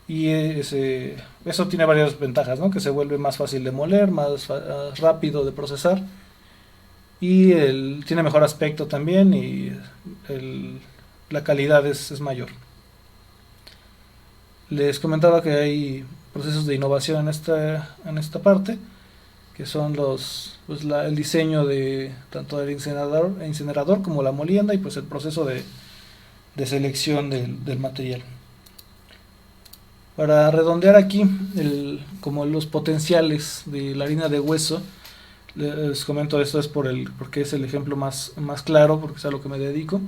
y eso tiene varias ventajas, ¿no? Que se vuelve más fácil de moler, más rápido de procesar y tiene mejor aspecto también y la calidad es mayor. Les comentaba que hay procesos de innovación en esta parte, que son el diseño de tanto del incinerador como la molienda y pues el proceso de selección del material. Para redondear aquí como los potenciales de la harina de hueso, les comento esto es porque es el ejemplo más claro, porque es a lo que me dedico.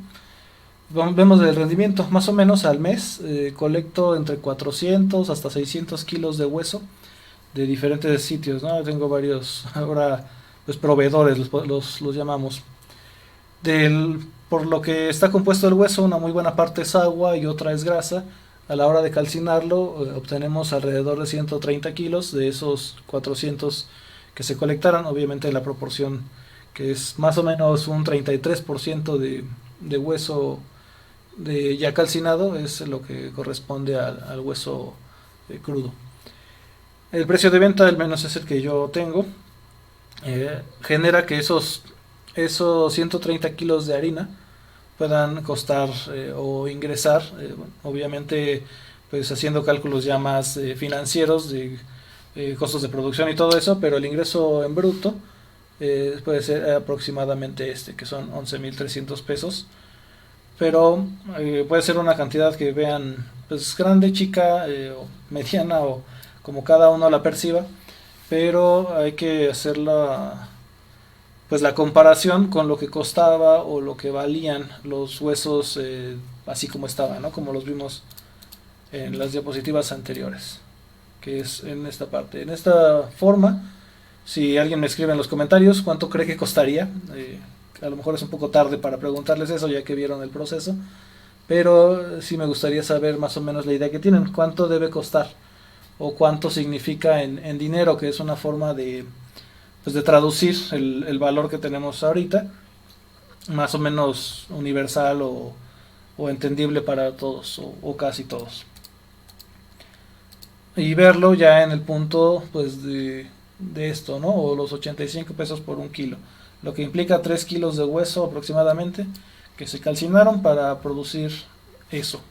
Vemos el rendimiento, más o menos al mes colecto entre 400 hasta 600 kilos de hueso de diferentes sitios, ¿no? Tengo varios ahora pues proveedores, los llamamos. Por lo que está compuesto el hueso, una muy buena parte es agua y otra es grasa. A la hora de calcinarlo obtenemos alrededor de 130 kilos de esos 400 que se colectaron, obviamente en la proporción que es más o menos un 33% de hueso ya calcinado, es lo que corresponde al hueso crudo. El precio de venta, al menos es el que yo tengo, genera que esos 130 kilos de harina puedan costar o ingresar, bueno, obviamente pues haciendo cálculos ya más financieros de costos de producción y todo eso, pero el ingreso en bruto puede ser aproximadamente que son 11.300 pesos, pero puede ser una cantidad que vean pues grande, chica o mediana o como cada uno la perciba, pero hay que hacer pues la comparación con lo que costaba o lo que valían los huesos así como estaban, ¿no? Como los vimos en las diapositivas anteriores, que es en esta parte. En esta forma, si alguien me escribe en los comentarios cuánto cree que costaría, a lo mejor es un poco tarde para preguntarles eso ya que vieron el proceso, pero sí me gustaría saber más o menos la idea que tienen, cuánto debe costar o cuánto significa en dinero, que es una forma pues de traducir el valor que tenemos ahorita, más o menos universal o entendible para todos o casi todos. Y verlo ya en el punto pues de esto, ¿no? O los 85 pesos por un kilo, lo que implica 3 kilos de hueso aproximadamente que se calcinaron para producir eso.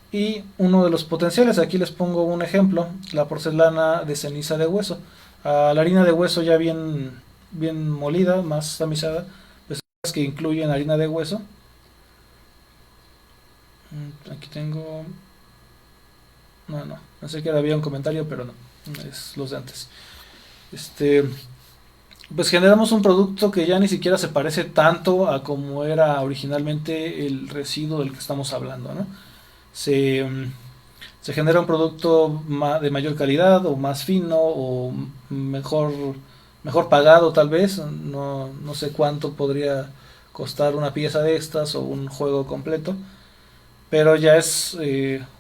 Y uno de los potenciales, aquí les pongo un ejemplo, la porcelana de ceniza de hueso. A la harina de hueso ya bien molida, más tamizada, pues es que incluyen harina de hueso. Aquí tengo... No, pensé que había un comentario, pero no, es los de antes. Este, pues generamos un producto que ya ni siquiera se parece tanto a como era originalmente el residuo del que estamos hablando, ¿no? Se, se genera un producto de mayor calidad o más fino o mejor, mejor pagado tal vez. No sé cuánto podría costar una pieza de estas o un juego completo, pero ya es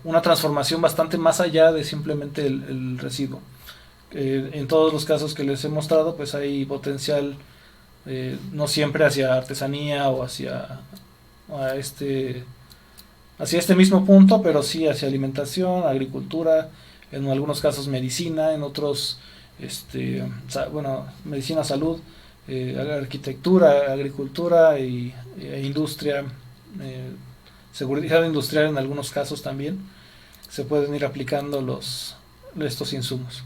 una transformación bastante más allá de simplemente el residuo. En todos los casos que les he mostrado, pues hay potencial, no siempre hacia artesanía o a este, hacia este mismo punto, pero sí hacia alimentación, agricultura, en algunos casos medicina, en otros, bueno, medicina, salud, arquitectura, agricultura e industria, eh, seguridad industrial en algunos casos también. Se pueden ir aplicando estos insumos.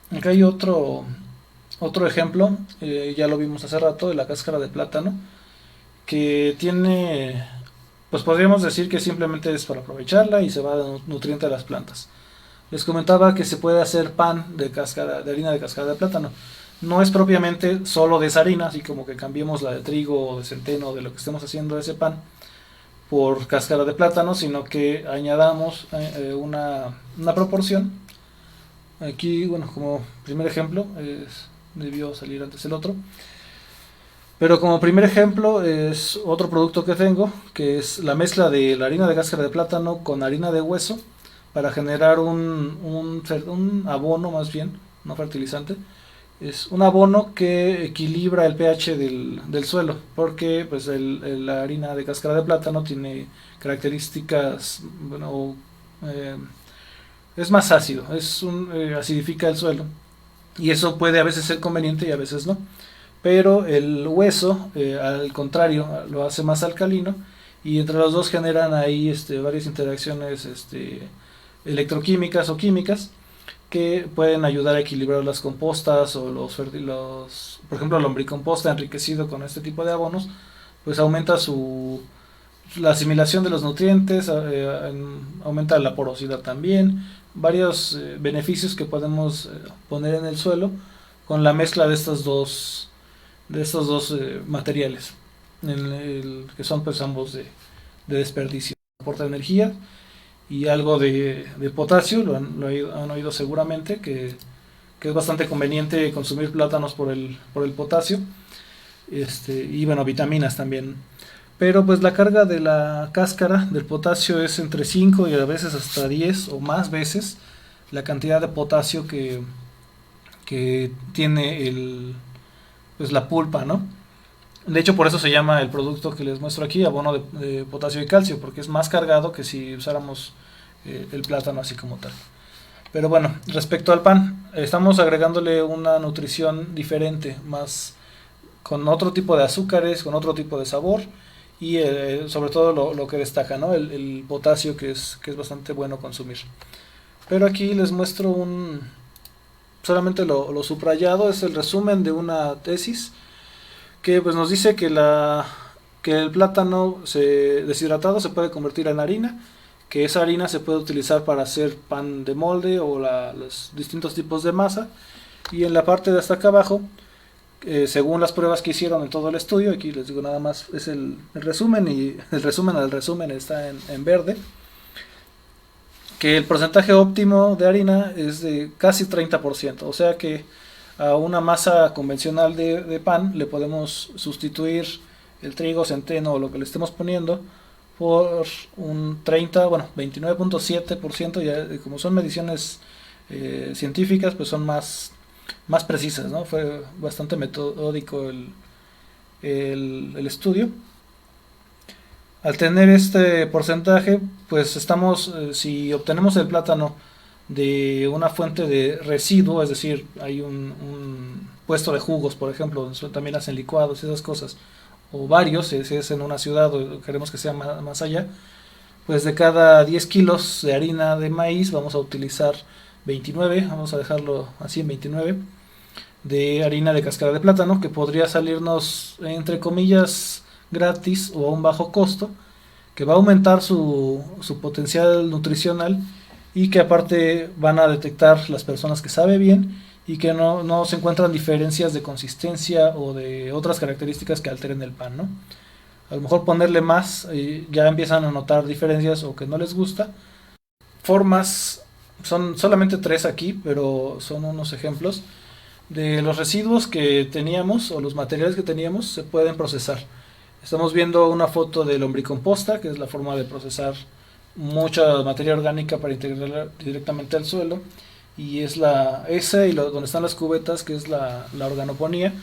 Acá hay otro ejemplo, ya lo vimos hace rato, de la cáscara de plátano, que tiene, pues podríamos decir que simplemente es para aprovecharla y se va de nutriente a las plantas. Les comentaba que se puede hacer pan de harina de cáscara de plátano. No es propiamente solo de esa harina, así como que cambiemos la de trigo o de centeno o de lo que estemos haciendo de ese pan por cáscara de plátano, sino que añadamos una proporción. Aquí, bueno, como primer ejemplo, debió salir antes el otro. Pero como primer ejemplo es otro producto que tengo, que es la mezcla de la harina de cáscara de plátano con harina de hueso para generar un abono, más bien, no fertilizante. Es un abono que equilibra el pH del suelo, porque pues la harina de cáscara de plátano tiene características, bueno, es más ácido, acidifica el suelo, y eso puede a veces ser conveniente y a veces no. Pero el hueso, al contrario, lo hace más alcalino, y entre los dos generan ahí varias interacciones electroquímicas o químicas que pueden ayudar a equilibrar las compostas o por ejemplo, el lombricomposta enriquecido con este tipo de abonos, pues aumenta la asimilación de los nutrientes, aumenta la porosidad también, varios beneficios que podemos poner en el suelo con la mezcla de estos dos materiales, que son pues ambos de desperdicio. Aporta energía y algo de potasio, han oído seguramente, que es bastante conveniente consumir plátanos por el potasio, y bueno, vitaminas también. Pero pues la carga de la cáscara del potasio es entre 5 y a veces hasta 10 o más veces la cantidad de potasio que tiene pues la pulpa, ¿no? De hecho, por eso se llama el producto que les muestro aquí abono de potasio y calcio, porque es más cargado que si usáramos el plátano así como tal. Pero bueno, respecto al pan, estamos agregándole una nutrición diferente, más con otro tipo de azúcares, con otro tipo de sabor, y sobre todo lo que destaca, ¿no? El potasio, que es bastante bueno consumir. Pero aquí les muestro solamente lo subrayado, es el resumen de una tesis que pues nos dice que el plátano deshidratado se puede convertir en harina, que esa harina se puede utilizar para hacer pan de molde o los distintos tipos de masa. Y en la parte de hasta acá abajo, según las pruebas que hicieron en todo el estudio, aquí les digo nada más, es el resumen, y el resumen del resumen está en verde, que el porcentaje óptimo de harina es de casi 30%, o sea que a una masa convencional de pan le podemos sustituir el trigo, centeno o lo que le estemos poniendo por un 29.7%, ya como son mediciones científicas, pues son más precisas, ¿no? Fue bastante metódico el estudio. Al tener este porcentaje, pues si obtenemos el plátano de una fuente de residuo, es decir, hay un puesto de jugos, por ejemplo, donde también hacen licuados y esas cosas, o varios, si es en una ciudad o queremos que sea más allá, pues de cada 10 kilos de harina de maíz vamos a utilizar 29, vamos a dejarlo así en 29, de harina de cáscara de plátano, que podría salirnos entre comillas gratis o a un bajo costo, que va a aumentar su potencial nutricional y que aparte van a detectar las personas que sabe bien y que no se encuentran diferencias de consistencia o de otras características que alteren el pan, ¿no? A lo mejor ponerle más ya empiezan a notar diferencias o que no les gusta. Formas, son solamente tres aquí, pero son unos ejemplos de los residuos que teníamos o los materiales que teníamos se pueden procesar. Estamos viendo una foto de lombricomposta, que es la forma de procesar mucha materia orgánica para integrarla directamente al suelo. Y es esa y donde están las cubetas, que es la organoponía.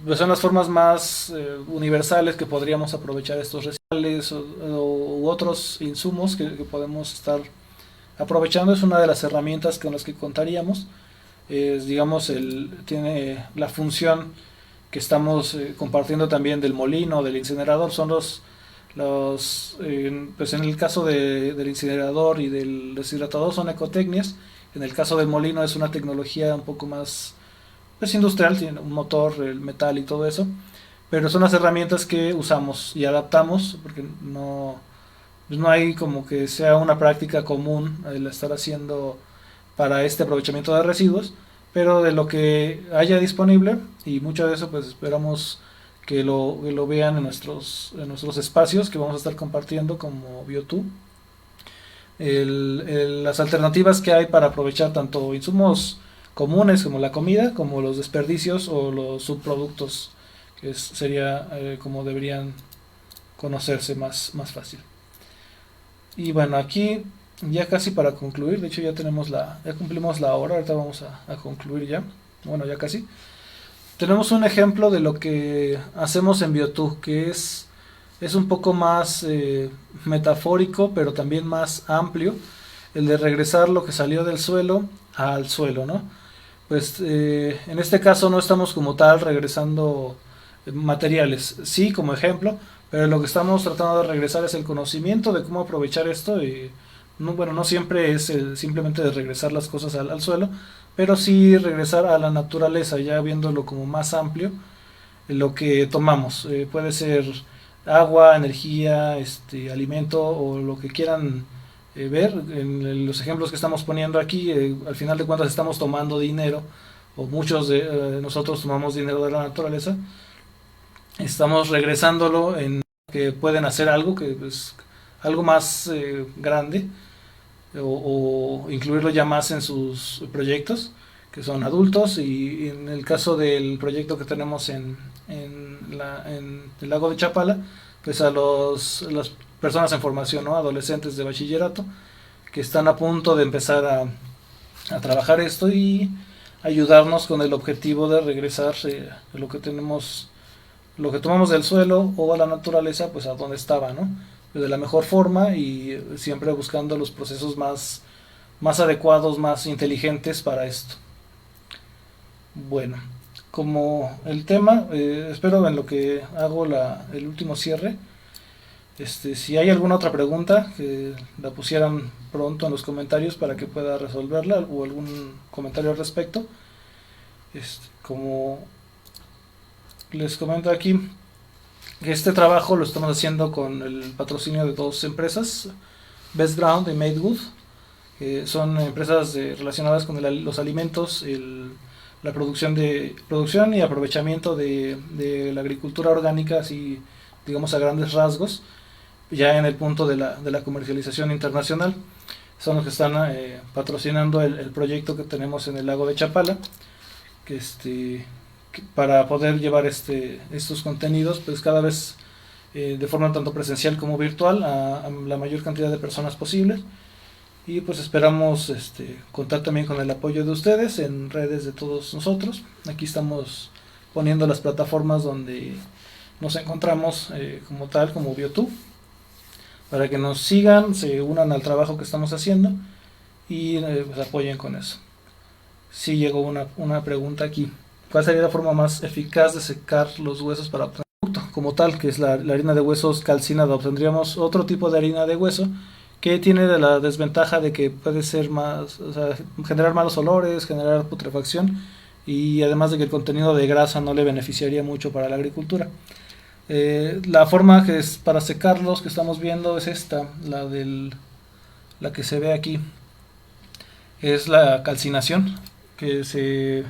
Pues son las formas más universales que podríamos aprovechar estos residuos u otros insumos que podemos estar aprovechando. Es una de las herramientas con las que contaríamos. Digamos, tiene la función que estamos compartiendo también del molino, del incinerador. Son pues en el caso del incinerador y del deshidratador son ecotecnias. En el caso del molino es una tecnología un poco más pues, industrial, tiene un motor, el metal y todo eso. Pero son las herramientas que usamos y adaptamos porque no hay como que sea una práctica común el estar haciendo para este aprovechamiento de residuos, pero de lo que haya disponible, y mucho de eso pues esperamos que lo vean en nuestros espacios que vamos a estar compartiendo como BioTube, las alternativas que hay para aprovechar tanto insumos comunes como la comida, como los desperdicios o los subproductos, que sería como deberían conocerse más fácil. Y bueno, aquí ya casi para concluir, de hecho ya cumplimos la hora, ahorita vamos a concluir ya, bueno ya casi. Tenemos un ejemplo de lo que hacemos en BioTube, que es un poco más metafórico, pero también más amplio, el de regresar lo que salió del suelo al suelo, ¿no? Pues en este caso no estamos como tal regresando materiales, sí como ejemplo, pero lo que estamos tratando de regresar es el conocimiento de cómo aprovechar esto y bueno, no siempre es simplemente de regresar las cosas al suelo, pero sí regresar a la naturaleza, ya viéndolo como más amplio, lo que tomamos. Puede ser agua, energía, alimento o lo que quieran ver. En los ejemplos que estamos poniendo aquí, al final de cuentas estamos tomando dinero, o muchos de nosotros tomamos dinero de la naturaleza. Estamos regresándolo en que pueden hacer algo que pues, algo más grande o incluirlo ya más en sus proyectos que son adultos, y en el caso del proyecto que tenemos en el lago de Chapala, pues a las personas en formación, ¿no? Adolescentes de bachillerato que están a punto de empezar a trabajar esto y ayudarnos con el objetivo de regresar lo que tomamos del suelo o a la naturaleza, pues a donde estaba, ¿no? De la mejor forma y siempre buscando los procesos más adecuados, más inteligentes para esto. Bueno, como el tema, espero en lo que hago el último cierre. Si hay alguna otra pregunta, que la pusieran pronto en los comentarios para que pueda resolverla o algún comentario al respecto. Como les comento aquí, que este trabajo lo estamos haciendo con el patrocinio de dos empresas, Best Ground y Madewood, que son empresas relacionadas con los alimentos, la producción y aprovechamiento de la agricultura orgánica, así digamos a grandes rasgos, ya en el punto de la comercialización internacional. Son los que están patrocinando el proyecto que tenemos en el lago de Chapala, para poder llevar estos contenidos pues cada vez de forma tanto presencial como virtual a la mayor cantidad de personas posibles, y pues esperamos contar también con el apoyo de ustedes en redes de todos nosotros. Aquí estamos poniendo las plataformas donde nos encontramos como tal, como BioTube, para que nos sigan, se unan al trabajo que estamos haciendo y pues apoyen con eso. Sí llegó una pregunta aquí: ¿cuál sería la forma más eficaz de secar los huesos para obtener producto como tal, que es la harina de huesos calcinada? Obtendríamos otro tipo de harina de hueso que tiene la desventaja de que puede ser más, o sea, generar malos olores, generar putrefacción, y además de que el contenido de grasa no le beneficiaría mucho para la agricultura. La forma que es para secarlos que estamos viendo es esta, la que se ve aquí, es la calcinación que se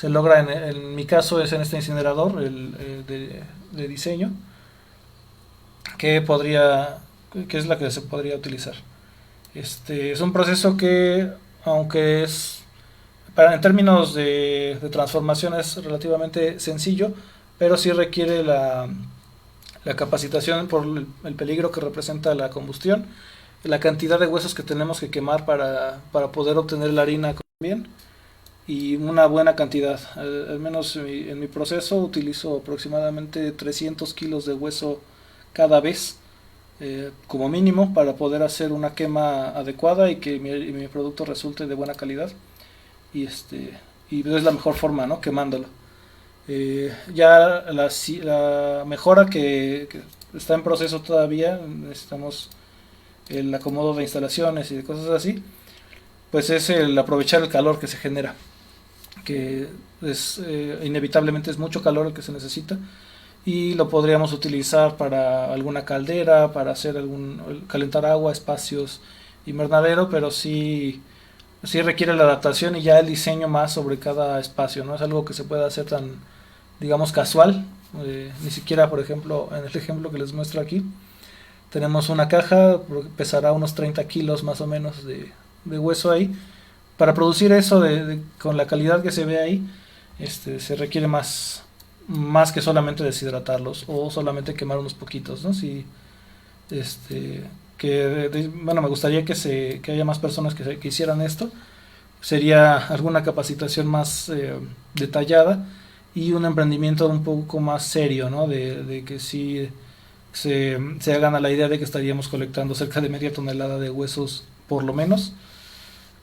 logra en mi caso es en este incinerador de diseño que podría que es la que se podría utilizar. Es un proceso que, aunque es en términos de transformación es relativamente sencillo, pero sí requiere la capacitación por el peligro que representa la combustión, la cantidad de huesos que tenemos que quemar para poder obtener la harina bien y una buena cantidad. Al menos en mi proceso utilizo aproximadamente 300 kilos de hueso cada vez como mínimo para poder hacer una quema adecuada y que mi producto resulte de buena calidad y y es la mejor forma, ¿no? Quemándolo. Ya la mejora que está en proceso todavía, necesitamos el acomodo de instalaciones y de cosas así, pues es el aprovechar el calor que se genera, que es inevitablemente es mucho calor el que se necesita y lo podríamos utilizar para alguna caldera, para hacer calentar agua, espacios invernadero, pero sí requiere la adaptación y ya el diseño más sobre cada espacio, no es algo que se pueda hacer tan, digamos, casual. Ni siquiera, por ejemplo, en el ejemplo que les muestro aquí, tenemos una caja, pesará unos 30 kilos más o menos de hueso ahí. Para producir eso con la calidad que se ve ahí, se requiere más que solamente deshidratarlos o solamente quemar unos poquitos, ¿no? Si, bueno, me gustaría que haya más personas que hicieran esto. Sería alguna capacitación más detallada y un emprendimiento un poco más serio, ¿no? De que sí se hagan a la idea de que estaríamos colectando cerca de media tonelada de huesos por lo menos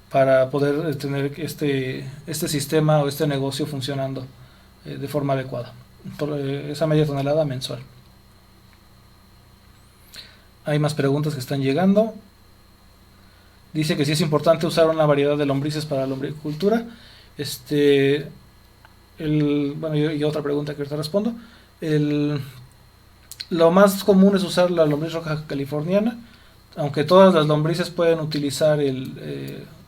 para poder tener este sistema o este negocio funcionando de forma adecuada. Por esa media tonelada mensual. Hay más preguntas que están llegando. Dice que sí es importante usar una variedad de lombrices para la lombricultura. Bueno, y otra pregunta que ahorita respondo. Lo más común es usar la lombriz roja californiana, aunque todas las lombrices pueden utilizar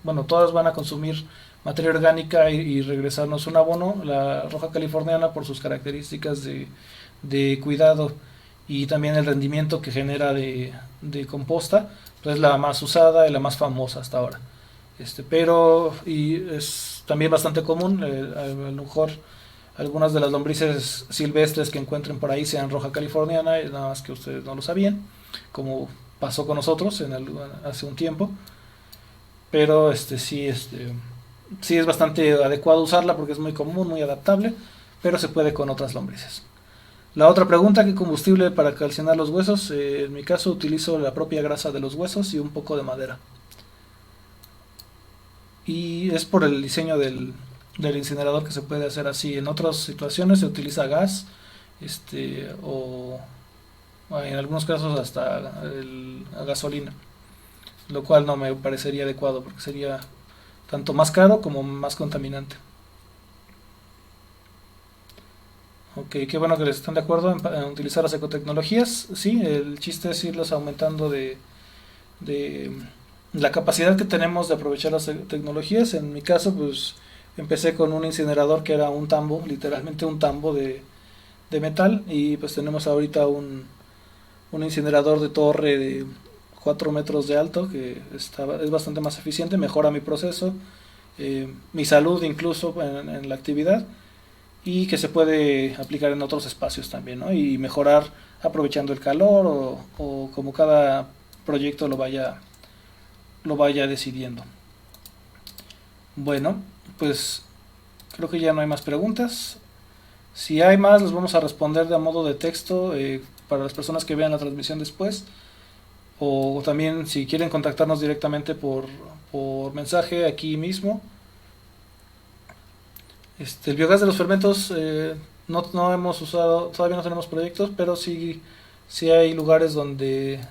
bueno, todas van a consumir materia orgánica y regresarnos un abono. La roja californiana por sus características de cuidado y también el rendimiento que genera de composta, pues es la más usada y la más famosa hasta ahora. Pero y es también bastante común, a lo mejor algunas de las lombrices silvestres que encuentren por ahí sean roja californiana, nada más que ustedes no lo sabían, como pasó con nosotros hace un tiempo. Pero sí es bastante adecuado usarla porque es muy común, muy adaptable, pero se puede con otras lombrices. La otra pregunta, ¿qué combustible para calcinar los huesos? En mi caso utilizo la propia grasa de los huesos y un poco de madera. Y es por el diseño del incinerador que se puede hacer así. En otras situaciones se utiliza gas, o en algunos casos hasta gasolina, lo cual no me parecería adecuado porque sería tanto más caro como más contaminante. Ok, qué bueno que les están de acuerdo en utilizar las ecotecnologías. Sí, el chiste es irlos aumentando de la capacidad que tenemos de aprovechar las tecnologías. En mi caso, pues empecé con un incinerador que era un tambo, literalmente un tambo de metal, y pues tenemos ahorita un incinerador de torre de 4 metros de alto que es bastante más eficiente, mejora mi proceso, mi salud incluso en la actividad, y que se puede aplicar en otros espacios también, ¿no? Y mejorar aprovechando el calor o como cada proyecto lo vaya decidiendo. Bueno, pues creo que ya no hay más preguntas. Si hay más, las vamos a responder de a modo de texto para las personas que vean la transmisión después. O también si quieren contactarnos directamente por mensaje aquí mismo. El biogás de los fermentos no hemos usado, todavía no tenemos proyectos, pero sí hay lugares donde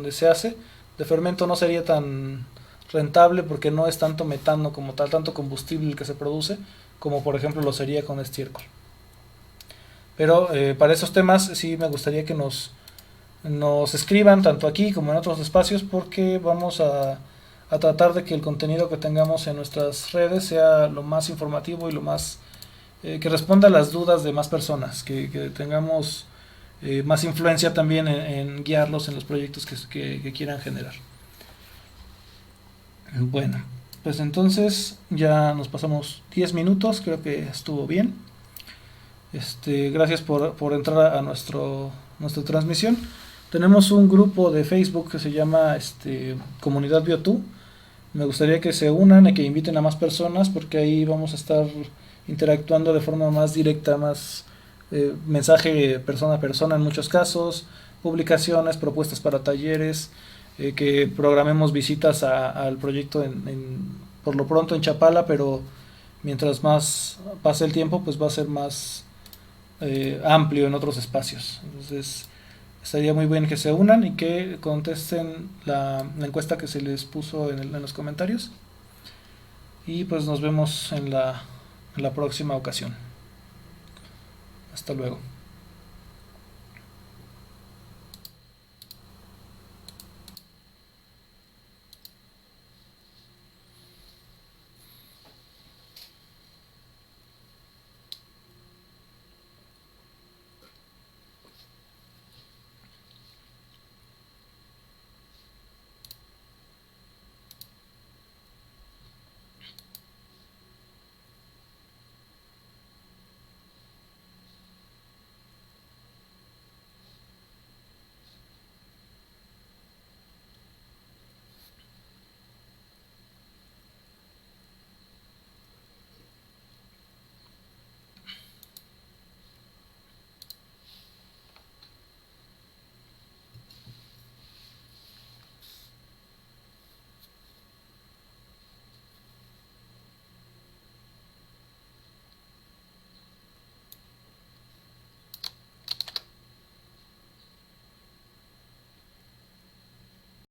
se hace. De fermento no sería tan rentable porque no es tanto metano como tal, tanto combustible el que se produce, como por ejemplo lo sería con estiércol. Pero para esos temas sí me gustaría que nos escriban tanto aquí como en otros espacios porque vamos a tratar de que el contenido que tengamos en nuestras redes sea lo más informativo y lo más que responda a las dudas de más personas, que tengamos más influencia también en guiarlos en los proyectos que quieran generar. Bueno, pues entonces ya nos pasamos 10 minutos, creo que estuvo bien. Gracias por entrar a nuestra transmisión. Tenemos un grupo de Facebook que se llama Comunidad Biotú. Me gustaría que se unan y que inviten a más personas porque ahí vamos a estar interactuando de forma más directa, más mensaje persona a persona en muchos casos, publicaciones, propuestas para talleres, que programemos visitas al proyecto por lo pronto en Chapala, pero mientras más pase el tiempo pues va a ser más amplio en otros espacios. Entonces estaría muy bien que se unan y que contesten la encuesta que se les puso en los comentarios. Y pues nos vemos en la próxima ocasión. Hasta luego.